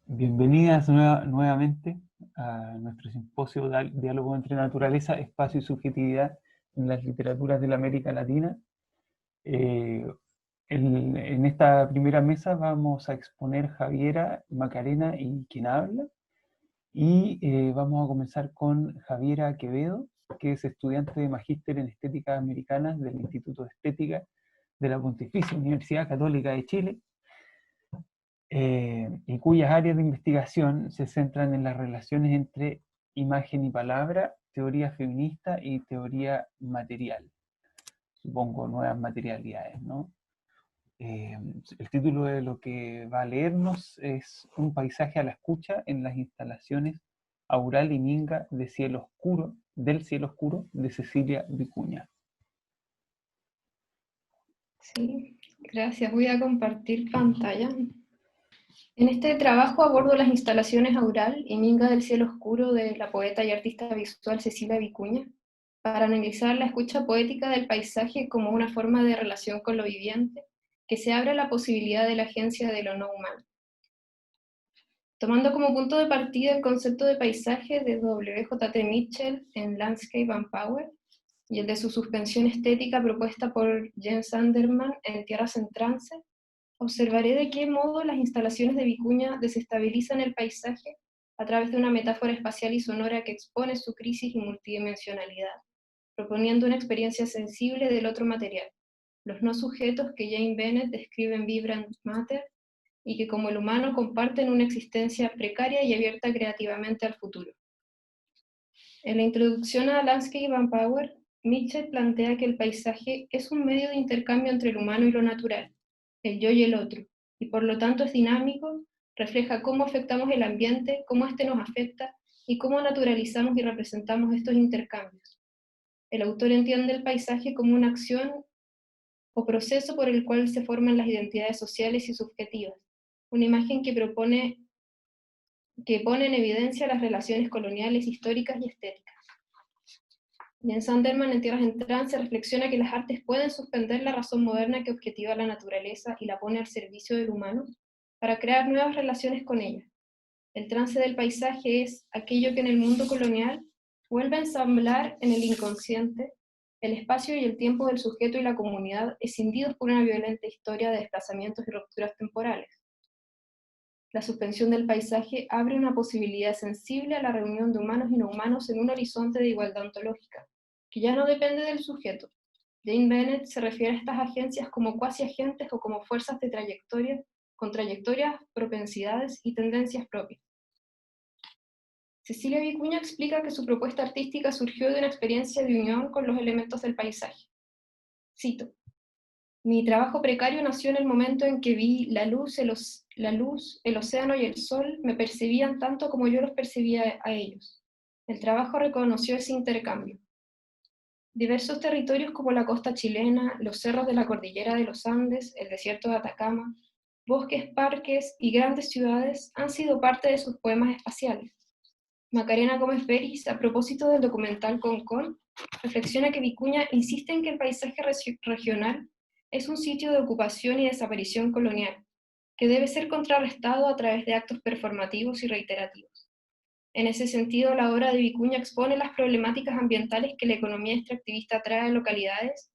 Bienvenidas nuevamente a nuestro simposio Diálogo entre Naturaleza, Espacio y Subjetividad en las Literaturas de la América Latina. Eh, en esta primera mesa vamos a exponer Javiera, Macarena y quien habla. Vamos a comenzar con Javiera Quevedo, que es estudiante de Magíster en Estética Americanas del Instituto de Estética de la Pontificia Universidad Católica de Chile, y cuyas áreas de investigación se centran en las relaciones entre imagen y palabra, teoría feminista y teoría material, supongo nuevas materialidades, ¿no? Eh, el título de lo que va a leernos es Un paisaje a la escucha en las instalaciones Aural y Minga de Cielo Oscuro, del Cielo Oscuro de Cecilia Vicuña. Sí, gracias. Voy a compartir pantalla. En este trabajo abordo las instalaciones Aural y Minga del Cielo Oscuro de la poeta y artista visual Cecilia Vicuña, para analizar la escucha poética del paisaje como una forma de relación con lo viviente, que se abre a la posibilidad de la agencia de lo no humano. Tomando como punto de partida el concepto de paisaje de W.J.T. Mitchell en Landscape and Power, y el de su suspensión estética propuesta por Jens Sanderman en Tierras en Trance, observaré de qué modo las instalaciones de Vicuña desestabilizan el paisaje a través de una metáfora espacial y sonora que expone su crisis y multidimensionalidad, proponiendo una experiencia sensible del otro material, los no sujetos que Jane Bennett describe en Vibrant Matter, y que como el humano comparten una existencia precaria y abierta creativamente al futuro. En la introducción a Landscape and Power, Mitchell plantea que el paisaje es un medio de intercambio entre el humano y lo natural, el yo y el otro, y por lo tanto es dinámico, refleja cómo afectamos el ambiente, cómo éste nos afecta, y cómo naturalizamos y representamos estos intercambios. El autor entiende el paisaje como una acción o proceso por el cual se forman las identidades sociales y subjetivas, una imagen que pone en evidencia las relaciones coloniales, históricas y estéticas. Jens Sanderman en Tierras en Trance reflexiona que las artes pueden suspender la razón moderna que objetiva la naturaleza y la pone al servicio del humano para crear nuevas relaciones con ella. El trance del paisaje es aquello que en el mundo colonial vuelve a ensamblar en el inconsciente el espacio y el tiempo del sujeto y la comunidad escindidos por una violenta historia de desplazamientos y rupturas temporales. La suspensión del paisaje abre una posibilidad sensible a la reunión de humanos y no humanos en un horizonte de igualdad ontológica, que ya no depende del sujeto. Jane Bennett se refiere a estas agencias como cuasi agentes o como fuerzas de trayectoria, con trayectorias, propensidades y tendencias propias. Cecilia Vicuña explica que su propuesta artística surgió de una experiencia de unión con los elementos del paisaje. Cito: mi trabajo precario nació en el momento en que vi la luz, el océano y el sol me percibían tanto como yo los percibía a ellos. El trabajo reconoció ese intercambio. Diversos territorios como la costa chilena, los cerros de la cordillera de los Andes, el desierto de Atacama, bosques, parques y grandes ciudades han sido parte de sus poemas espaciales. Macarena Gómez Beris, a propósito del documental Concón, reflexiona que Vicuña insiste en que el paisaje regional es un sitio de ocupación y desaparición colonial, que debe ser contrarrestado a través de actos performativos y reiterativos. En ese sentido, la obra de Vicuña expone las problemáticas ambientales que la economía extractivista trae a localidades,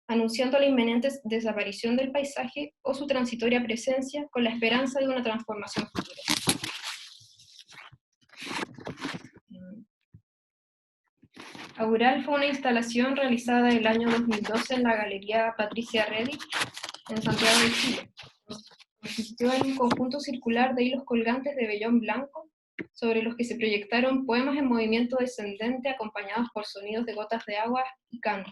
anunciando la inminente desaparición del paisaje o su transitoria presencia con la esperanza de una transformación futura. Aural fue una instalación realizada el año 2012 en la Galería Patricia Redi, en Santiago de Chile. Consistió en un conjunto circular de hilos colgantes de vellón blanco, sobre los que se proyectaron poemas en movimiento descendente acompañados por sonidos de gotas de agua y canto.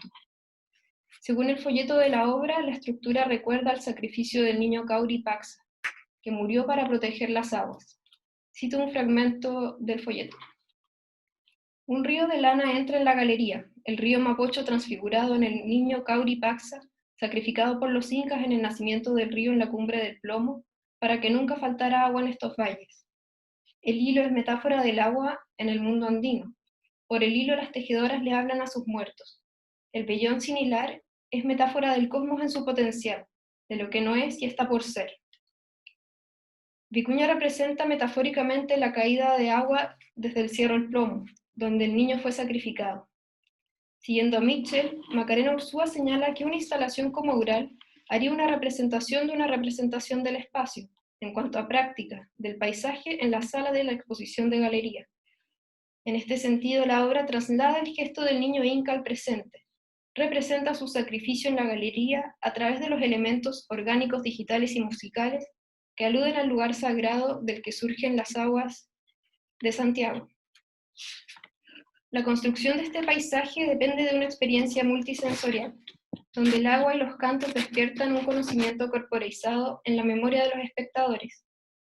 Según el folleto de la obra, la estructura recuerda al sacrificio del niño Kauri Paxa, que murió para proteger las aguas. Cito un fragmento del folleto. Un río de lana entra en la galería, el río Mapocho transfigurado en el niño Kauri Paxa, sacrificado por los incas en el nacimiento del río en la cumbre del Plomo, para que nunca faltara agua en estos valles. El hilo es metáfora del agua en el mundo andino. Por el hilo las tejedoras le hablan a sus muertos. El vellón sin hilar es metáfora del cosmos en su potencial, de lo que no es y está por ser. Vicuña representa metafóricamente la caída de agua desde el Cerro El Plomo, donde el niño fue sacrificado. Siguiendo a Mitchell, Macarena Ursúa señala que una instalación como Aural haría una representación de una representación del espacio, en cuanto a práctica, del paisaje en la sala de la exposición de galería. En este sentido, la obra traslada el gesto del niño inca al presente, representa su sacrificio en la galería a través de los elementos orgánicos, digitales y musicales que aluden al lugar sagrado del que surgen las aguas de Santiago. La construcción de este paisaje depende de una experiencia multisensorial, donde el agua y los cantos despiertan un conocimiento corporeizado en la memoria de los espectadores,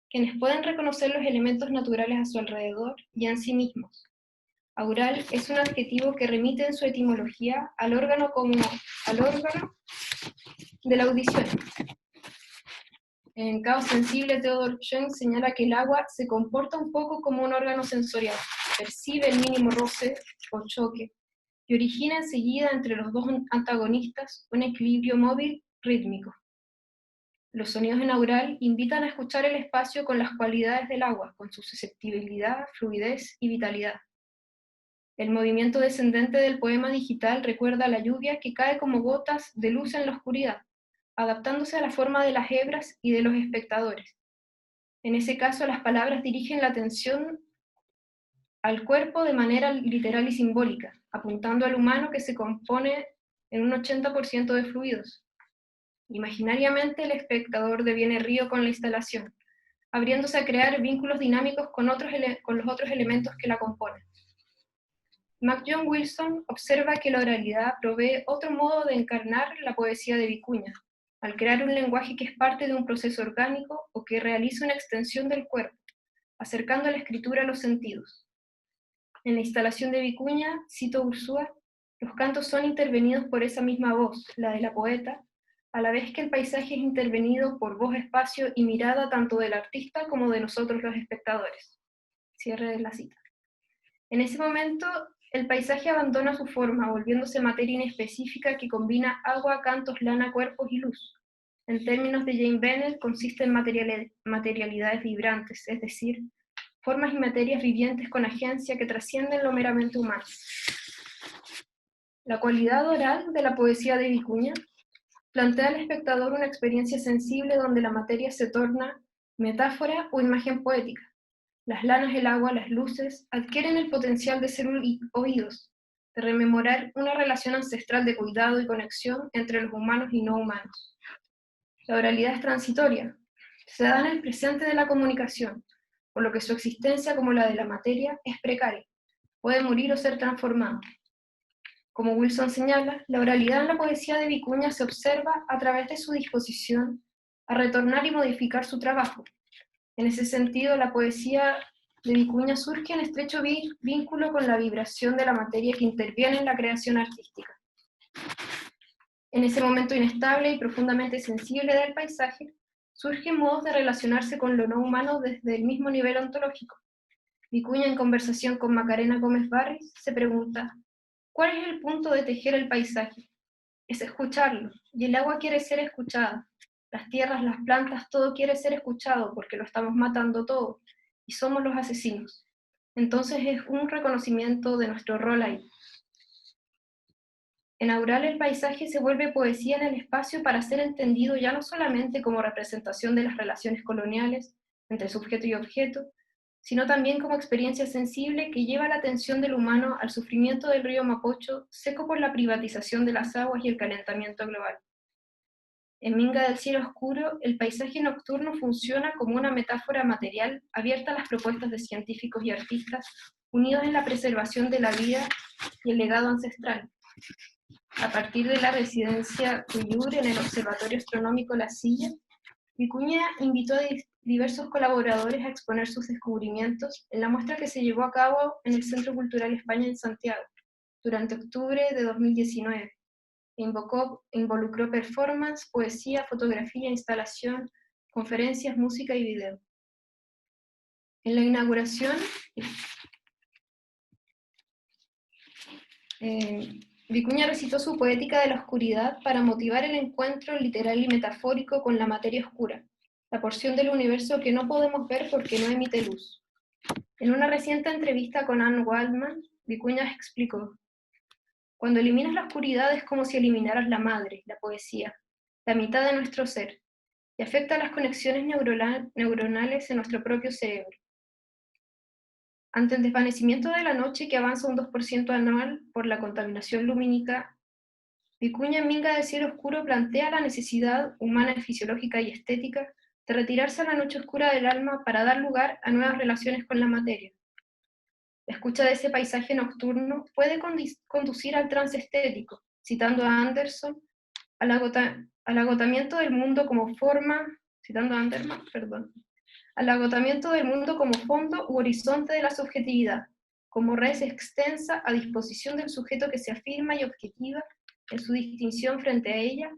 quienes pueden reconocer los elementos naturales a su alrededor y en sí mismos. Aural es un adjetivo que remite en su etimología al órgano de la audición. En Caos Sensible, Theodor Schoen señala que el agua se comporta un poco como un órgano sensorial, percibe el mínimo roce o choque, y origina enseguida entre los dos antagonistas un equilibrio móvil rítmico. Los sonidos en Aural invitan a escuchar el espacio con las cualidades del agua, con su susceptibilidad, fluidez y vitalidad. El movimiento descendente del poema digital recuerda a la lluvia que cae como gotas de luz en la oscuridad, adaptándose a la forma de las hebras y de los espectadores. En ese caso, las palabras dirigen la atención al cuerpo de manera literal y simbólica, apuntando al humano que se compone en un 80% de fluidos. Imaginariamente, el espectador deviene río con la instalación, abriéndose a crear vínculos dinámicos con los otros elementos que la componen. McJohn Wilson observa que la oralidad provee otro modo de encarnar la poesía de Vicuña, al crear un lenguaje que es parte de un proceso orgánico o que realiza una extensión del cuerpo, acercando la escritura a los sentidos. En la instalación de Vicuña, cito Ursúa, los cantos son intervenidos por esa misma voz, la de la poeta, a la vez que el paisaje es intervenido por voz, espacio y mirada tanto del artista como de nosotros los espectadores. Cierre de la cita. En ese momento, el paisaje abandona su forma, volviéndose materia inespecífica que combina agua, cantos, lana, cuerpos y luz. En términos de Jane Bennett, consiste en materialidades vibrantes, es decir, formas y materias vivientes con agencia que trascienden lo meramente humano. La cualidad oral de la poesía de Vicuña plantea al espectador una experiencia sensible donde la materia se torna metáfora o imagen poética. Las lanas, el agua, las luces adquieren el potencial de ser oídos, de rememorar una relación ancestral de cuidado y conexión entre los humanos y no humanos. La oralidad es transitoria, se da en el presente de la comunicación, por lo que su existencia, como la de la materia, es precaria, puede morir o ser transformada. Como Wilson señala, la oralidad en la poesía de Vicuña se observa a través de su disposición a retornar y modificar su trabajo. En ese sentido, la poesía de Vicuña surge en estrecho vínculo con la vibración de la materia que interviene en la creación artística. En ese momento inestable y profundamente sensible del paisaje, surgen modos de relacionarse con lo no humano desde el mismo nivel ontológico. Vicuña, en conversación con Macarena Gómez Barris, se pregunta: ¿cuál es el punto de tejer el paisaje? Es escucharlo, y el agua quiere ser escuchada. Las tierras, las plantas, todo quiere ser escuchado porque lo estamos matando todo, y somos los asesinos. Entonces es un reconocimiento de nuestro rol ahí. En Aural el paisaje se vuelve poesía en el espacio para ser entendido ya no solamente como representación de las relaciones coloniales entre sujeto y objeto, sino también como experiencia sensible que lleva la atención del humano al sufrimiento del río Mapocho, seco por la privatización de las aguas y el calentamiento global. En Minga del cielo oscuro, el paisaje nocturno funciona como una metáfora material abierta a las propuestas de científicos y artistas unidos en la preservación de la vida y el legado ancestral. A partir de la residencia Cuyur en el Observatorio Astronómico La Silla, Vicuña invitó a diversos colaboradores a exponer sus descubrimientos en la muestra que se llevó a cabo en el Centro Cultural España en Santiago, durante octubre de 2019. Involucró performance, poesía, fotografía, instalación, conferencias, música y video. En la inauguración, Vicuña recitó su Poética de la Oscuridad para motivar el encuentro literal y metafórico con la materia oscura, la porción del universo que no podemos ver porque no emite luz. En una reciente entrevista con Anne Waldman, Vicuña explicó: cuando eliminas la oscuridad es como si eliminaras la madre, la poesía, la mitad de nuestro ser, y afecta las conexiones neuronales en nuestro propio cerebro. Ante el desvanecimiento de la noche, que avanza un 2% anual por la contaminación lumínica, Vicuña en Minga del cielo oscuro plantea la necesidad humana, fisiológica y estética de retirarse a la noche oscura del alma para dar lugar a nuevas relaciones con la materia. La escucha de ese paisaje nocturno puede conducir al trance estético, citando a Anderson, al agotamiento del mundo como forma, citando a Anderman, perdón, al agotamiento del mundo como fondo u horizonte de la subjetividad, como red extensa a disposición del sujeto que se afirma y objetiva en su distinción frente a ella,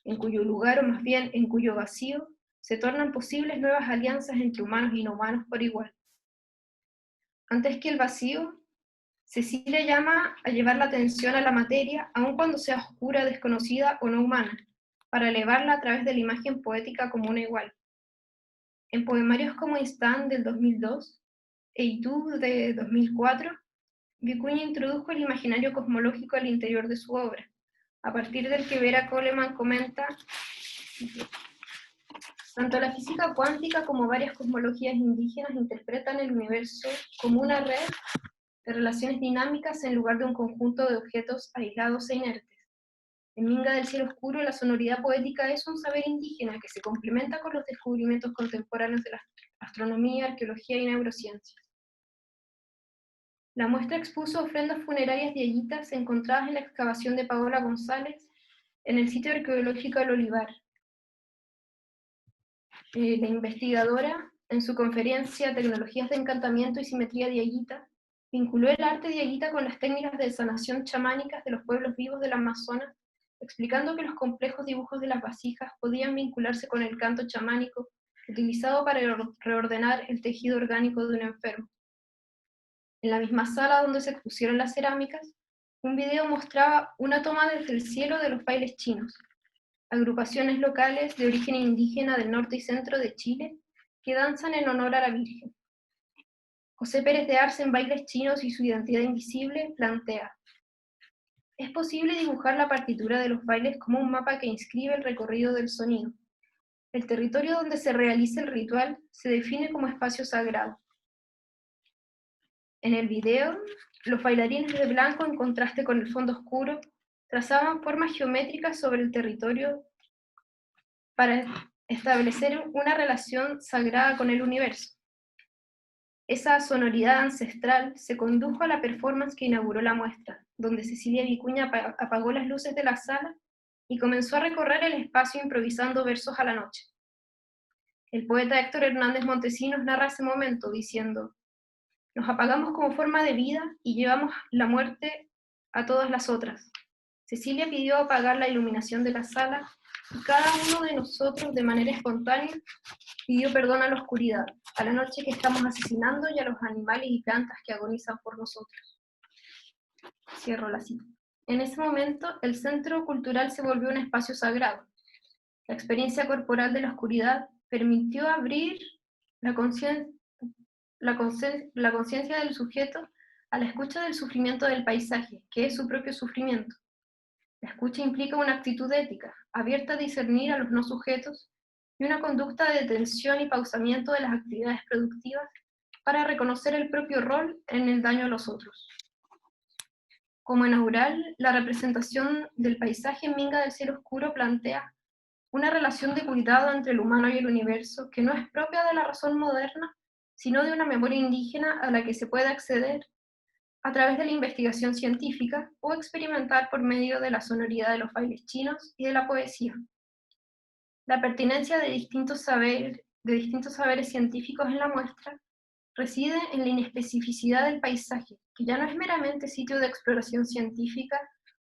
en cuyo lugar o más bien en cuyo vacío se tornan posibles nuevas alianzas entre humanos y no humanos por igual. Antes que el vacío, Cecilia llama a llevar la atención a la materia, aun cuando sea oscura, desconocida o no humana, para elevarla a través de la imagen poética como una igual. En poemarios como Instant del 2002 e Itu de 2004, Vicuña introdujo el imaginario cosmológico al interior de su obra, a partir del que Vera Coleman comenta: tanto la física cuántica como varias cosmologías indígenas interpretan el universo como una red de relaciones dinámicas en lugar de un conjunto de objetos aislados e inertes. En Minga del cielo oscuro, la sonoridad poética es un saber indígena que se complementa con los descubrimientos contemporáneos de la astronomía, arqueología y neurociencias. La muestra expuso ofrendas funerarias de hayitas encontradas en la excavación de Paola González en el sitio arqueológico El Olivar. La investigadora, en su conferencia Tecnologías de Encantamiento y Simetría de Ayita, vinculó el arte de Ayita con las técnicas de sanación chamánicas de los pueblos vivos del Amazonas, explicando que los complejos dibujos de las vasijas podían vincularse con el canto chamánico utilizado para reordenar el tejido orgánico de un enfermo. En la misma sala donde se expusieron las cerámicas, un video mostraba una toma desde el cielo de los bailes chinos, agrupaciones locales de origen indígena del norte y centro de Chile que danzan en honor a la Virgen. José Pérez de Arce en Bailes chinos y su identidad invisible plantea: es posible dibujar la partitura de los bailes como un mapa que inscribe el recorrido del sonido. El territorio donde se realiza el ritual se define como espacio sagrado. En el video, los bailarines de blanco, en contraste con el fondo oscuro, trazaban formas geométricas sobre el territorio para establecer una relación sagrada con el universo. Esa sonoridad ancestral se condujo a la performance que inauguró la muestra, donde Cecilia Vicuña apagó las luces de la sala y comenzó a recorrer el espacio improvisando versos a la noche. El poeta Héctor Hernández Montesinos narra ese momento diciendo: nos apagamos como forma de vida y llevamos la muerte a todas las otras. Cecilia pidió apagar la iluminación de la sala y cada uno de nosotros, de manera espontánea, pidió perdón a la oscuridad, a la noche que estamos asesinando y a los animales y plantas que agonizan por nosotros. Cierro la cita. En ese momento, el centro cultural se volvió un espacio sagrado. La experiencia corporal de la oscuridad permitió abrir la conciencia del sujeto a la escucha del sufrimiento del paisaje, que es su propio sufrimiento. La escucha implica una actitud ética, abierta a discernir a los no sujetos, y una conducta de detención y pausamiento de las actividades productivas para reconocer el propio rol en el daño a los otros. Como inaugural, la representación del paisaje en Minga del cielo oscuro plantea una relación de cuidado entre el humano y el universo que no es propia de la razón moderna, sino de una memoria indígena a la que se puede acceder a través de la investigación científica o experimentar por medio de la sonoridad de los bailes chinos y de la poesía. La pertinencia de distintos saberes científicos en la muestra reside en la inespecificidad del paisaje, que ya no es meramente sitio de exploración científica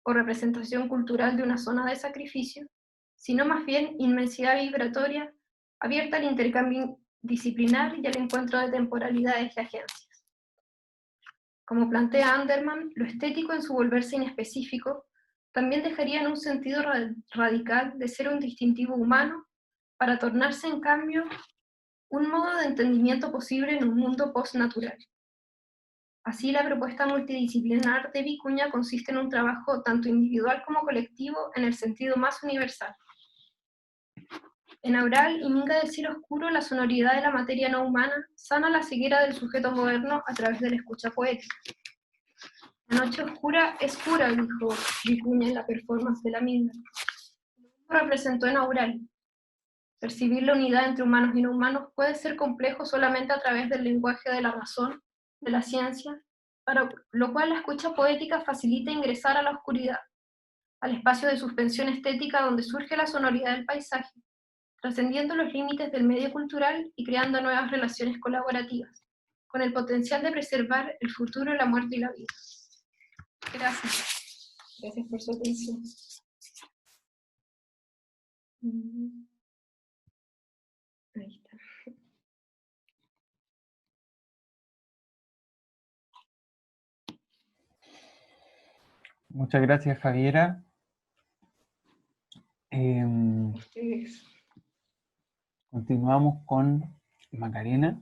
o representación cultural de una zona de sacrificio, sino más bien inmensidad vibratoria, abierta al intercambio disciplinar y al encuentro de temporalidades y agencias. Como plantea Anderman, lo estético en su volverse inespecífico también dejaría en un sentido radical de ser un distintivo humano para tornarse en cambio un modo de entendimiento posible en un mundo postnatural. Así, la propuesta multidisciplinar de Vicuña consiste en un trabajo tanto individual como colectivo en el sentido más universal. En Aural y Minga del cielo oscuro, la sonoridad de la materia no humana sana la ceguera del sujeto moderno a través de la escucha poética. La noche oscura es pura, dijo Vicuña en la performance de la Minga. Lo representó en Aural. Percibir la unidad entre humanos y no humanos puede ser complejo solamente a través del lenguaje de la razón, de la ciencia, para lo cual la escucha poética facilita ingresar a la oscuridad, al espacio de suspensión estética donde surge la sonoridad del paisaje, trascendiendo los límites del medio cultural y creando nuevas relaciones colaborativas, con el potencial de preservar el futuro, la muerte y la vida. Gracias. Gracias por su atención. Ahí está. Muchas gracias, Javiera. Continuamos con Macarena,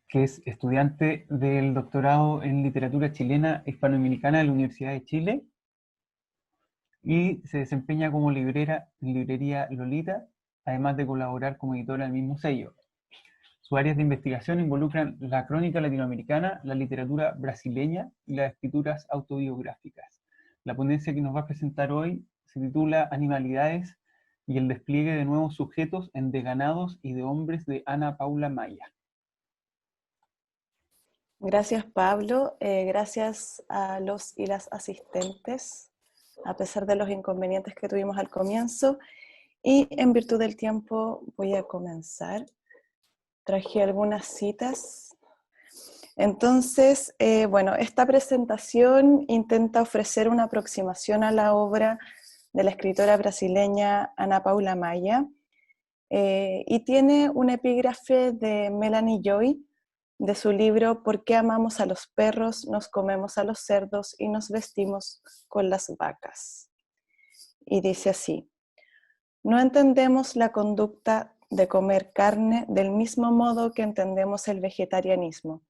que es estudiante del doctorado en literatura chilena hispanoamericana de la Universidad de Chile y se desempeña como librera en librería Lolita, además de colaborar como editora del mismo sello. Sus áreas de investigación involucran la crónica latinoamericana, la literatura brasileña y las escrituras autobiográficas. La ponencia que nos va a presentar hoy se titula Animalidades y el despliegue de nuevos sujetos en De ganados y de hombres, de Ana Paula Maya. Gracias, Pablo. Gracias a los y las asistentes, a pesar de los inconvenientes que tuvimos al comienzo. Y en virtud del tiempo voy a comenzar. Traje algunas citas. Entonces, bueno, esta presentación intenta ofrecer una aproximación a la obra de la escritora brasileña Ana Paula Maya, y tiene un epígrafe de Melanie Joy, de su libro ¿Por qué amamos a los perros, nos comemos a los cerdos y nos vestimos con las vacas? Y dice así: no entendemos la conducta de comer carne del mismo modo que entendemos el vegetarianismo,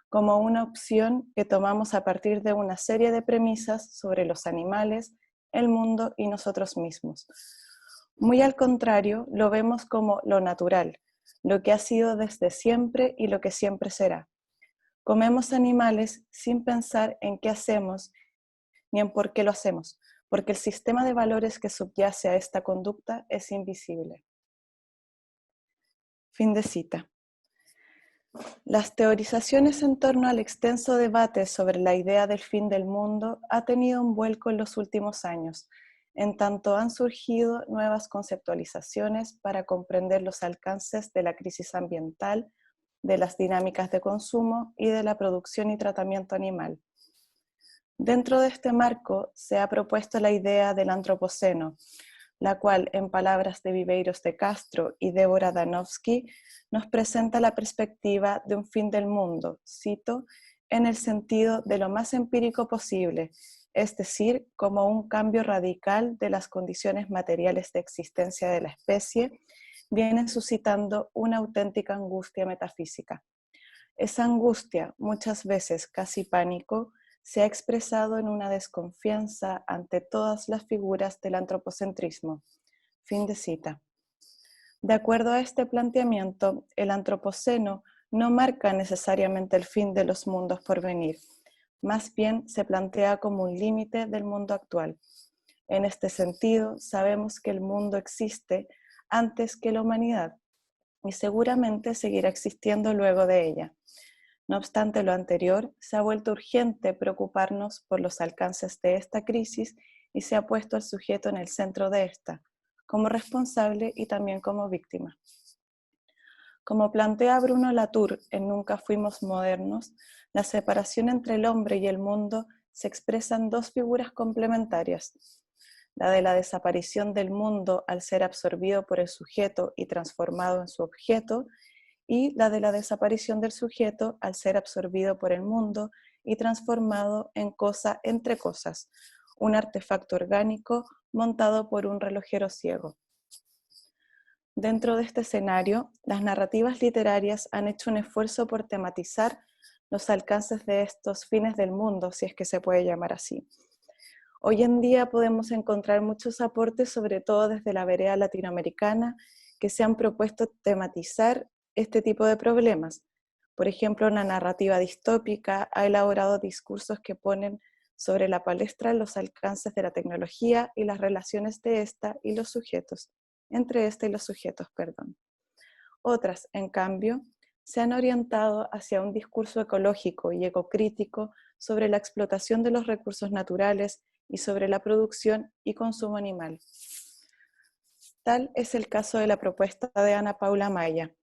como una opción que tomamos a partir de una serie de premisas sobre los animales, el mundo y nosotros mismos. Muy al contrario, lo vemos como lo natural, lo que ha sido desde siempre y lo que siempre será. Comemos animales sin pensar en qué hacemos ni en por qué lo hacemos, porque el sistema de valores que subyace a esta conducta es invisible. Fin de cita. Las teorizaciones en torno al extenso debate sobre la idea del fin del mundo ha tenido un vuelco en los últimos años, en tanto han surgido nuevas conceptualizaciones para comprender los alcances de la crisis ambiental, de las dinámicas de consumo y de la producción y tratamiento animal. Dentro de este marco se ha propuesto la idea del antropoceno, la cual, en palabras de Viveiros de Castro y Débora Danowski, nos presenta la perspectiva de un fin del mundo, cito, en el sentido de lo más empírico posible, es decir, como un cambio radical de las condiciones materiales de existencia de la especie, viene suscitando una auténtica angustia metafísica. Esa angustia, muchas veces casi pánico, se ha expresado en una desconfianza ante todas las figuras del antropocentrismo. Fin de cita. De acuerdo a este planteamiento, el antropoceno no marca necesariamente el fin de los mundos por venir, más bien se plantea como un límite del mundo actual. En este sentido, sabemos que el mundo existe antes que la humanidad y seguramente seguirá existiendo luego de ella. No obstante lo anterior, se ha vuelto urgente preocuparnos por los alcances de esta crisis y se ha puesto al sujeto en el centro de esta, como responsable y también como víctima. Como plantea Bruno Latour en Nunca fuimos modernos, la separación entre el hombre y el mundo se expresa en dos figuras complementarias: la de la desaparición del mundo al ser absorbido por el sujeto y transformado en su objeto, y la de la desaparición del sujeto al ser absorbido por el mundo y transformado en cosa entre cosas, un artefacto orgánico montado por un relojero ciego. Dentro de este escenario, las narrativas literarias han hecho un esfuerzo por tematizar los alcances de estos fines del mundo, si es que se puede llamar así. Hoy en día podemos encontrar muchos aportes, sobre todo desde la vereda latinoamericana, que se han propuesto tematizar este tipo de problemas. Por ejemplo, una narrativa distópica ha elaborado discursos que ponen sobre la palestra los alcances de la tecnología y las relaciones de esta y los sujetos, entre esta y los sujetos, perdón. Otras, en cambio, se han orientado hacia un discurso ecológico y ecocrítico sobre la explotación de los recursos naturales y sobre la producción y consumo animal. Tal es el caso de la propuesta de Ana Paula Maya,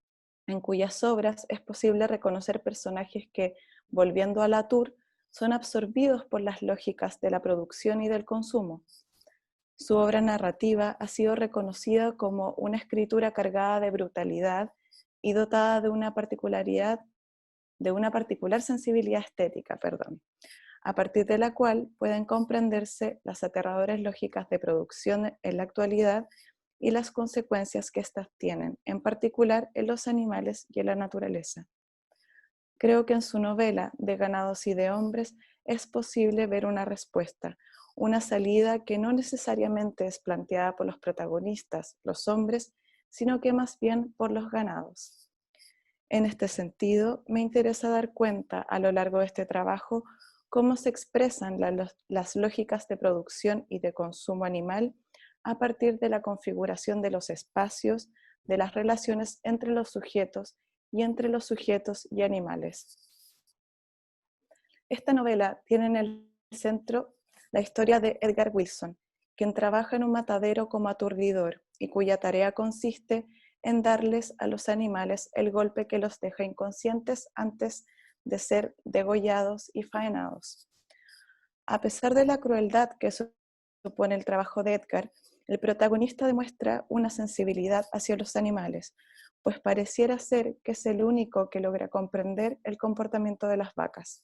en cuyas obras es posible reconocer personajes que, volviendo a Latour, son absorbidos por las lógicas de la producción y del consumo. Su obra narrativa ha sido reconocida como una escritura cargada de brutalidad y dotada de una particular sensibilidad estética, a partir de la cual pueden comprenderse las aterradoras lógicas de producción en la actualidad y las consecuencias que éstas tienen, en particular en los animales y en la naturaleza. Creo que en su novela De ganados y de hombres es posible ver una respuesta, una salida que no necesariamente es planteada por los protagonistas, los hombres, sino que más bien por los ganados. En este sentido, me interesa dar cuenta a lo largo de este trabajo cómo se expresan las lógicas de producción y de consumo animal a partir de la configuración de los espacios, de las relaciones entre los sujetos y entre los sujetos y animales. Esta novela tiene en el centro la historia de Edgar Wilson, quien trabaja en un matadero como aturdidor y cuya tarea consiste en darles a los animales el golpe que los deja inconscientes antes de ser degollados y faenados. A pesar de la crueldad que supone el trabajo de Edgar, el protagonista demuestra una sensibilidad hacia los animales, pues pareciera ser que es el único que logra comprender el comportamiento de las vacas.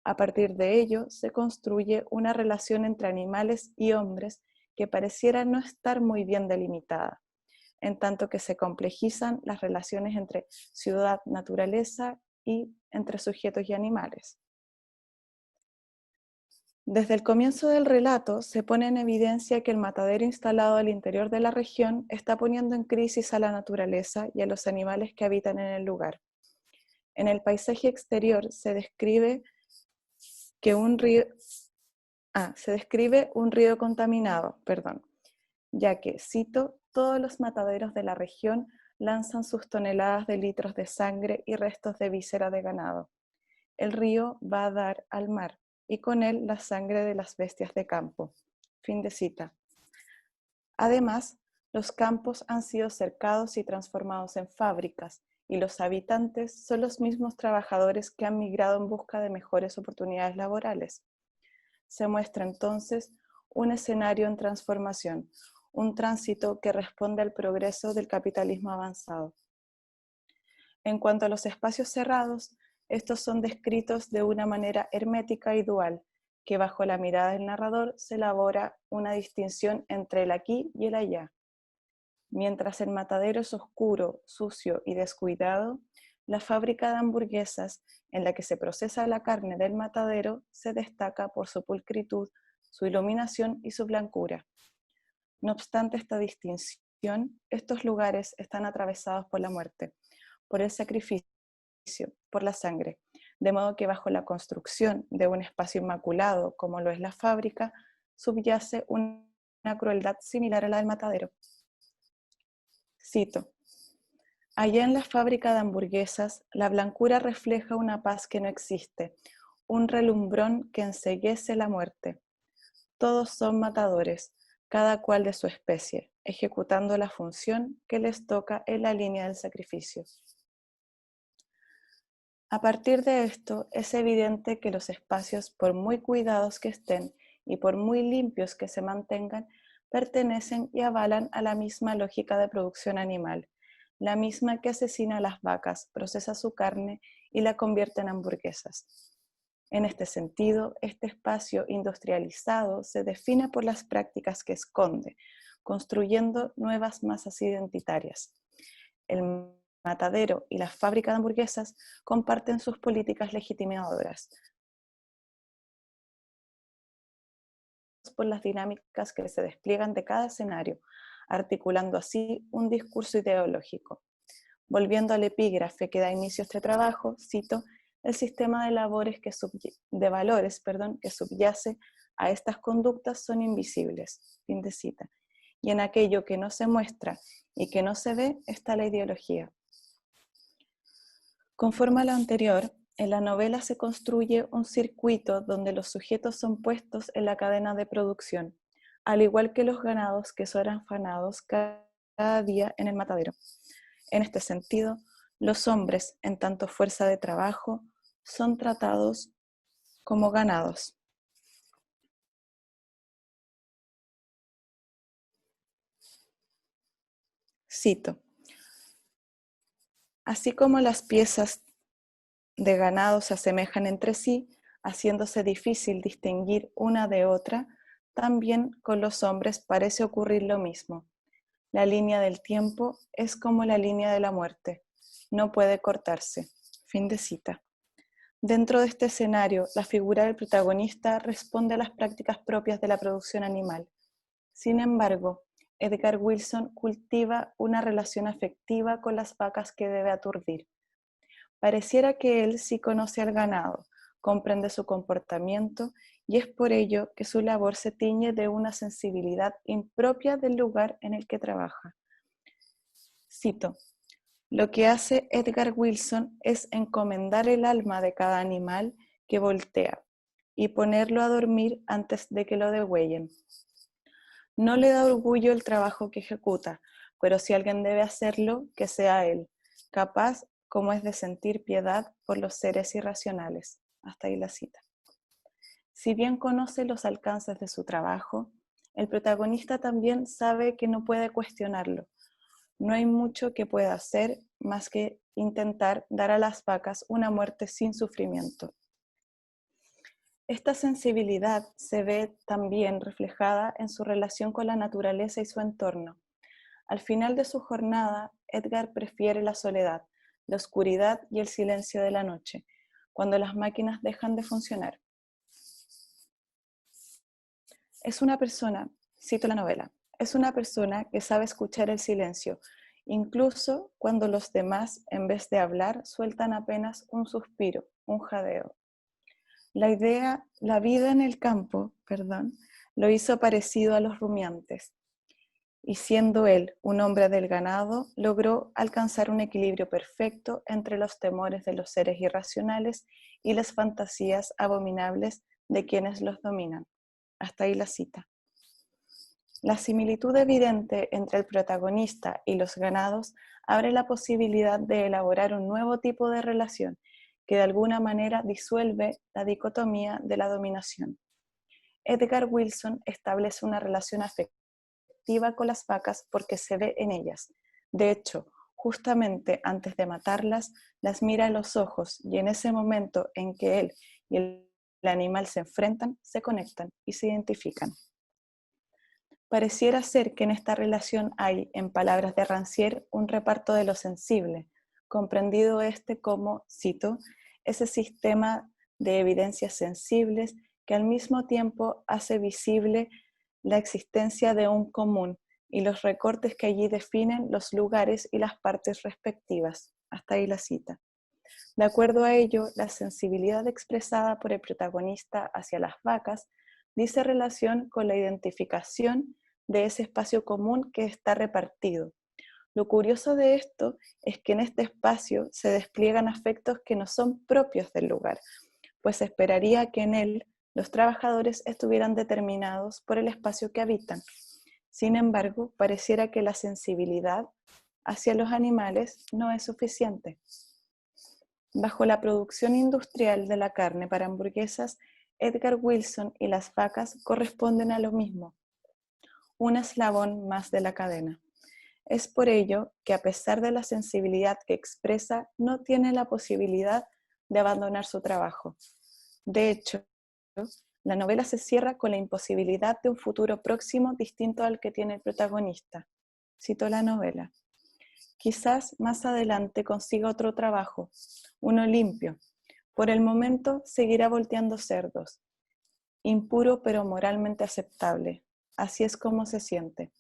A partir de ello, se construye una relación entre animales y hombres que pareciera no estar muy bien delimitada, en tanto que se complejizan las relaciones entre ciudad, naturaleza y entre sujetos y animales. Desde el comienzo del relato se pone en evidencia que el matadero instalado al interior de la región está poniendo en crisis a la naturaleza y a los animales que habitan en el lugar. En el paisaje exterior se describe un río contaminado, ya que, cito, todos los mataderos de la región lanzan sus toneladas de litros de sangre y restos de víscera de ganado. El río va a dar al mar, y con él la sangre de las bestias de campo. Fin de cita. Además, los campos han sido cercados y transformados en fábricas, y los habitantes son los mismos trabajadores que han migrado en busca de mejores oportunidades laborales. Se muestra entonces un escenario en transformación, un tránsito que responde al progreso del capitalismo avanzado. En cuanto a los espacios cerrados, estos son descritos de una manera hermética y dual, que bajo la mirada del narrador se elabora una distinción entre el aquí y el allá. Mientras el matadero es oscuro, sucio y descuidado, la fábrica de hamburguesas en la que se procesa la carne del matadero se destaca por su pulcritud, su iluminación y su blancura. No obstante esta distinción, estos lugares están atravesados por la muerte, por el sacrificio, por la sangre, de modo que bajo la construcción de un espacio inmaculado como lo es la fábrica, subyace una crueldad similar a la del matadero. Cito: allá en la fábrica de hamburguesas, la blancura refleja una paz que no existe, un relumbrón que enceguece la muerte. Todos son matadores, cada cual de su especie, ejecutando la función que les toca en la línea del sacrificio. A partir de esto, es evidente que los espacios, por muy cuidados que estén y por muy limpios que se mantengan, pertenecen y avalan a la misma lógica de producción animal, la misma que asesina a las vacas, procesa su carne y la convierte en hamburguesas. En este sentido, este espacio industrializado se define por las prácticas que esconde, construyendo nuevas masas identitarias. El matadero y la fábrica de hamburguesas comparten sus políticas legitimadoras por las dinámicas que se despliegan de cada escenario, articulando así un discurso ideológico. Volviendo al epígrafe que da inicio a este trabajo, cito: el sistema de valores que subyace a estas conductas son invisibles, fin de cita, y en aquello que no se muestra y que no se ve está la ideología. Conforme a lo anterior, en la novela se construye un circuito donde los sujetos son puestos en la cadena de producción, al igual que los ganados que son afanados cada día en el matadero. En este sentido, los hombres, en tanto fuerza de trabajo, son tratados como ganados. Cito: así como las piezas de ganado se asemejan entre sí, haciéndose difícil distinguir una de otra, también con los hombres parece ocurrir lo mismo. La línea del tiempo es como la línea de la muerte, no puede cortarse. Fin de cita. Dentro de este escenario, la figura del protagonista responde a las prácticas propias de la producción animal. Sin embargo, Edgar Wilson cultiva una relación afectiva con las vacas que debe aturdir. Pareciera que él sí conoce al ganado, comprende su comportamiento y es por ello que su labor se tiñe de una sensibilidad impropia del lugar en el que trabaja. Cito: lo que hace Edgar Wilson es encomendar el alma de cada animal que voltea y ponerlo a dormir antes de que lo degüellen. No le da orgullo el trabajo que ejecuta, pero si alguien debe hacerlo, que sea él, capaz como es de sentir piedad por los seres irracionales. Hasta ahí la cita. Si bien conoce los alcances de su trabajo, el protagonista también sabe que no puede cuestionarlo. No hay mucho que pueda hacer más que intentar dar a las vacas una muerte sin sufrimiento. Esta sensibilidad se ve también reflejada en su relación con la naturaleza y su entorno. Al final de su jornada, Edgar prefiere la soledad, la oscuridad y el silencio de la noche, cuando las máquinas dejan de funcionar. Es una persona, cito la novela, es una persona que sabe escuchar el silencio, incluso cuando los demás, en vez de hablar, sueltan apenas un suspiro, un jadeo. La vida en el campo, lo hizo parecido a los rumiantes, y siendo él un hombre del ganado, logró alcanzar un equilibrio perfecto entre los temores de los seres irracionales y las fantasías abominables de quienes los dominan. Hasta ahí la cita. La similitud evidente entre el protagonista y los ganados abre la posibilidad de elaborar un nuevo tipo de relación que de alguna manera disuelve la dicotomía de la dominación. Edgar Wilson establece una relación afectiva con las vacas porque se ve en ellas. De hecho, justamente antes de matarlas, las mira en los ojos y en ese momento en que él y el animal se enfrentan, se conectan y se identifican. Pareciera ser que en esta relación hay, en palabras de Rancière, un reparto de lo sensible, comprendido como, cito, ese sistema de evidencias sensibles que al mismo tiempo hace visible la existencia de un común y los recortes que allí definen los lugares y las partes respectivas. Hasta ahí la cita. De acuerdo a ello, la sensibilidad expresada por el protagonista hacia las vacas dice relación con la identificación de ese espacio común que está repartido. Lo curioso de esto es que en este espacio se despliegan afectos que no son propios del lugar, pues se esperaría que en él los trabajadores estuvieran determinados por el espacio que habitan. Sin embargo, pareciera que la sensibilidad hacia los animales no es suficiente. Bajo la producción industrial de la carne para hamburguesas, Edgar Wilson y las vacas corresponden a lo mismo, un eslabón más de la cadena. Es por ello que a pesar de la sensibilidad que expresa, no tiene la posibilidad de abandonar su trabajo. De hecho, la novela se cierra con la imposibilidad de un futuro próximo distinto al que tiene el protagonista. Cito la novela. Quizás más adelante consiga otro trabajo, uno limpio. Por el momento seguirá volteando cerdos. Impuro pero moralmente aceptable. Así es como se siente.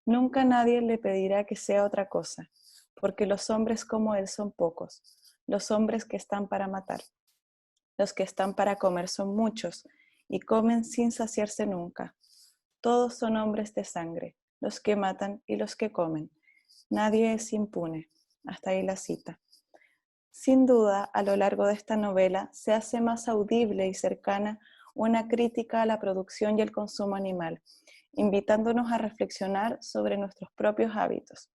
Nunca nadie le pedirá que sea otra cosa, porque los hombres como él son pocos, los hombres que están para matar. Los que están para comer son muchos, y comen sin saciarse nunca. Todos son hombres de sangre, los que matan y los que comen. Nadie es impune. Hasta ahí la cita. Sin duda, a lo largo de esta novela se hace más audible y cercana una crítica a la producción y el consumo animal, invitándonos a reflexionar sobre nuestros propios hábitos.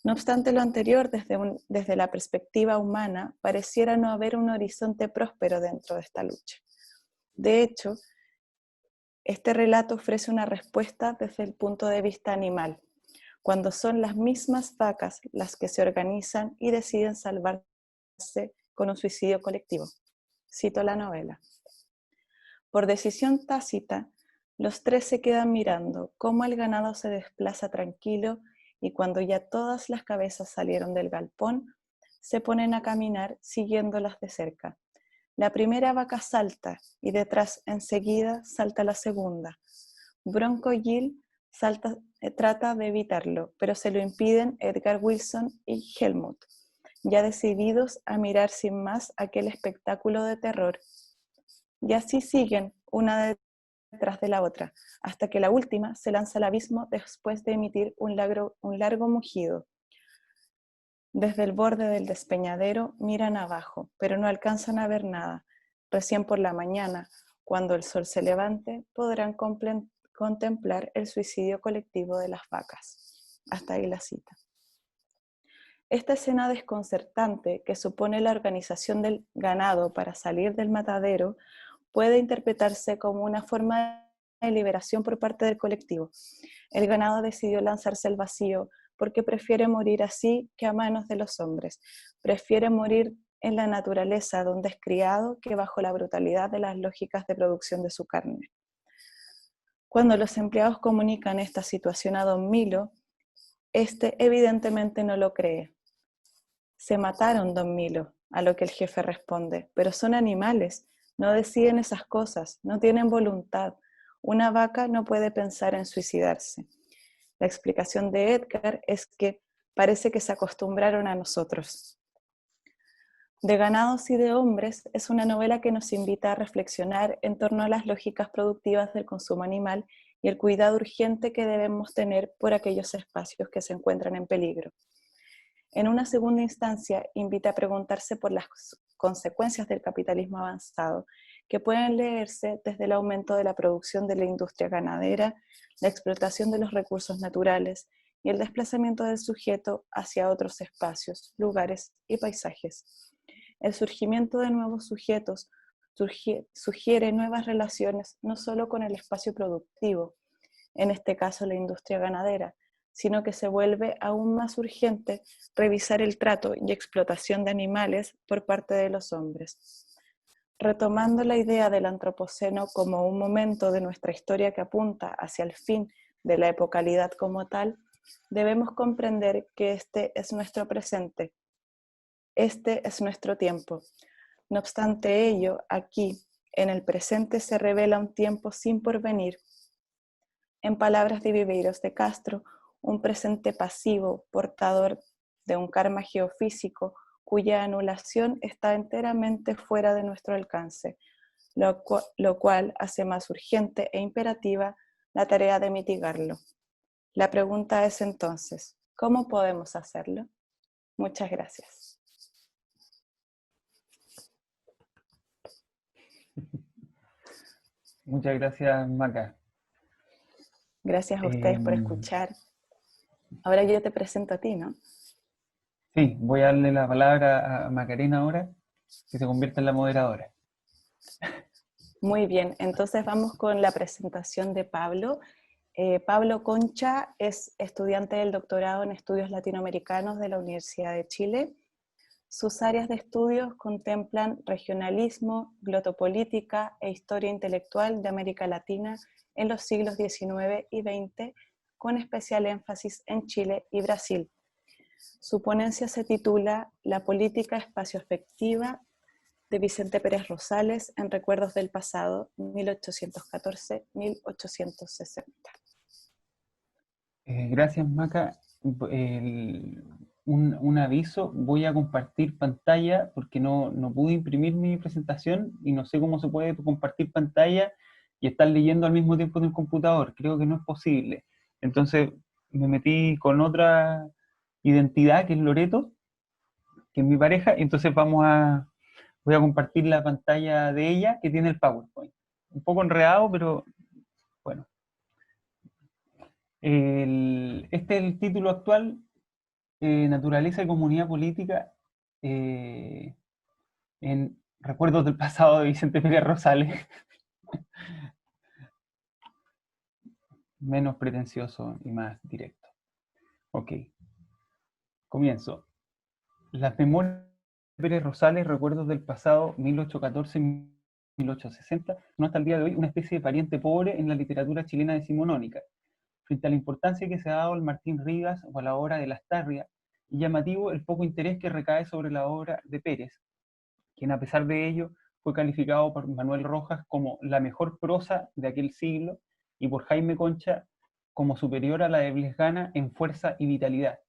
No obstante lo anterior, desde la perspectiva humana, pareciera no haber un horizonte próspero dentro de esta lucha. De hecho, este relato ofrece una respuesta desde el punto de vista animal, cuando son las mismas vacas las que se organizan y deciden salvarse con un suicidio colectivo. Cito la novela. Por decisión tácita, los tres se quedan mirando cómo el ganado se desplaza tranquilo y cuando ya todas las cabezas salieron del galpón, se ponen a caminar siguiéndolas de cerca. La primera vaca salta y detrás enseguida salta la segunda. Bronco Gill trata de evitarlo, pero se lo impiden Edgar Wilson y Helmut, ya decididos a mirar sin más aquel espectáculo de terror. Y así siguen, una detrás de la otra, hasta que la última se lanza al abismo después de emitir un largo mugido. Desde el borde del despeñadero miran abajo, pero no alcanzan a ver nada. Recién por la mañana, cuando el sol se levante, podrán contemplar el suicidio colectivo de las vacas. Hasta ahí la cita. Esta escena desconcertante que supone la organización del ganado para salir del matadero puede interpretarse como una forma de liberación por parte del colectivo. El ganado decidió lanzarse al vacío porque prefiere morir así que a manos de los hombres. Prefiere morir en la naturaleza donde es criado que bajo la brutalidad de las lógicas de producción de su carne. Cuando los empleados comunican esta situación a Don Milo, este evidentemente no lo cree. Se mataron, Don Milo, a lo que el jefe responde, pero son animales, no deciden esas cosas, no tienen voluntad. Una vaca no puede pensar en suicidarse. La explicación de Edgar es que parece que se acostumbraron a nosotros. De ganados y de hombres es una novela que nos invita a reflexionar en torno a las lógicas productivas del consumo animal y el cuidado urgente que debemos tener por aquellos espacios que se encuentran en peligro. En una segunda instancia, invita a preguntarse por las consecuencias del capitalismo avanzado, que pueden leerse desde el aumento de la producción de la industria ganadera, la explotación de los recursos naturales y el desplazamiento del sujeto hacia otros espacios, lugares y paisajes. El surgimiento de nuevos sujetos sugiere nuevas relaciones no solo con el espacio productivo, en este caso la industria ganadera, sino que se vuelve aún más urgente revisar el trato y explotación de animales por parte de los hombres. Retomando la idea del antropoceno como un momento de nuestra historia que apunta hacia el fin de la epocalidad como tal, debemos comprender que este es nuestro presente, este es nuestro tiempo. No obstante ello, aquí, en el presente, se revela un tiempo sin porvenir. En palabras de Viveiros de Castro, un presente pasivo, portador de un karma geofísico, cuya anulación está enteramente fuera de nuestro alcance, lo cual hace más urgente e imperativa la tarea de mitigarlo. La pregunta es entonces, ¿cómo podemos hacerlo? Muchas gracias. Muchas gracias, Maca. Gracias a ustedes por escuchar. Ahora yo te presento a ti, ¿no? Sí, voy a darle la palabra a Macarena ahora, que se convierte en la moderadora. Muy bien, entonces vamos con la presentación de Pablo. Pablo Concha es estudiante del doctorado en estudios latinoamericanos de la Universidad de Chile. Sus áreas de estudios contemplan regionalismo, glotopolítica e historia intelectual de América Latina en los siglos XIX y XX, con especial énfasis en Chile y Brasil. Su ponencia se titula La política espacioafectiva de Vicente Pérez Rosales en Recuerdos del Pasado, 1814-1860. Gracias, Maca. Un aviso, voy a compartir pantalla porque no pude imprimir mi presentación y no sé cómo se puede compartir pantalla y estar leyendo al mismo tiempo en el computador. Creo que no es posible. Entonces me metí con otra identidad, que es Loreto, que es mi pareja, y entonces voy a compartir la pantalla de ella, que tiene el PowerPoint. Un poco enredado, pero bueno. Este es el título actual, Naturaleza y Comunidad Política en Recuerdos del Pasado de Vicente Pérez Rosales. Menos pretencioso y más directo. Ok, comienzo. Las memorias de Pérez Rosales, Recuerdos del Pasado, 1814-1860, son hasta el día de hoy una especie de pariente pobre en la literatura chilena decimonónica. Frente a la importancia que se ha dado al Martín Rivas o a la obra de Lastarria, y llamativo el poco interés que recae sobre la obra de Pérez, quien a pesar de ello fue calificado por Manuel Rojas como la mejor prosa de aquel siglo y por Jaime Concha como superior a la de Blesgana en fuerza y vitalidad.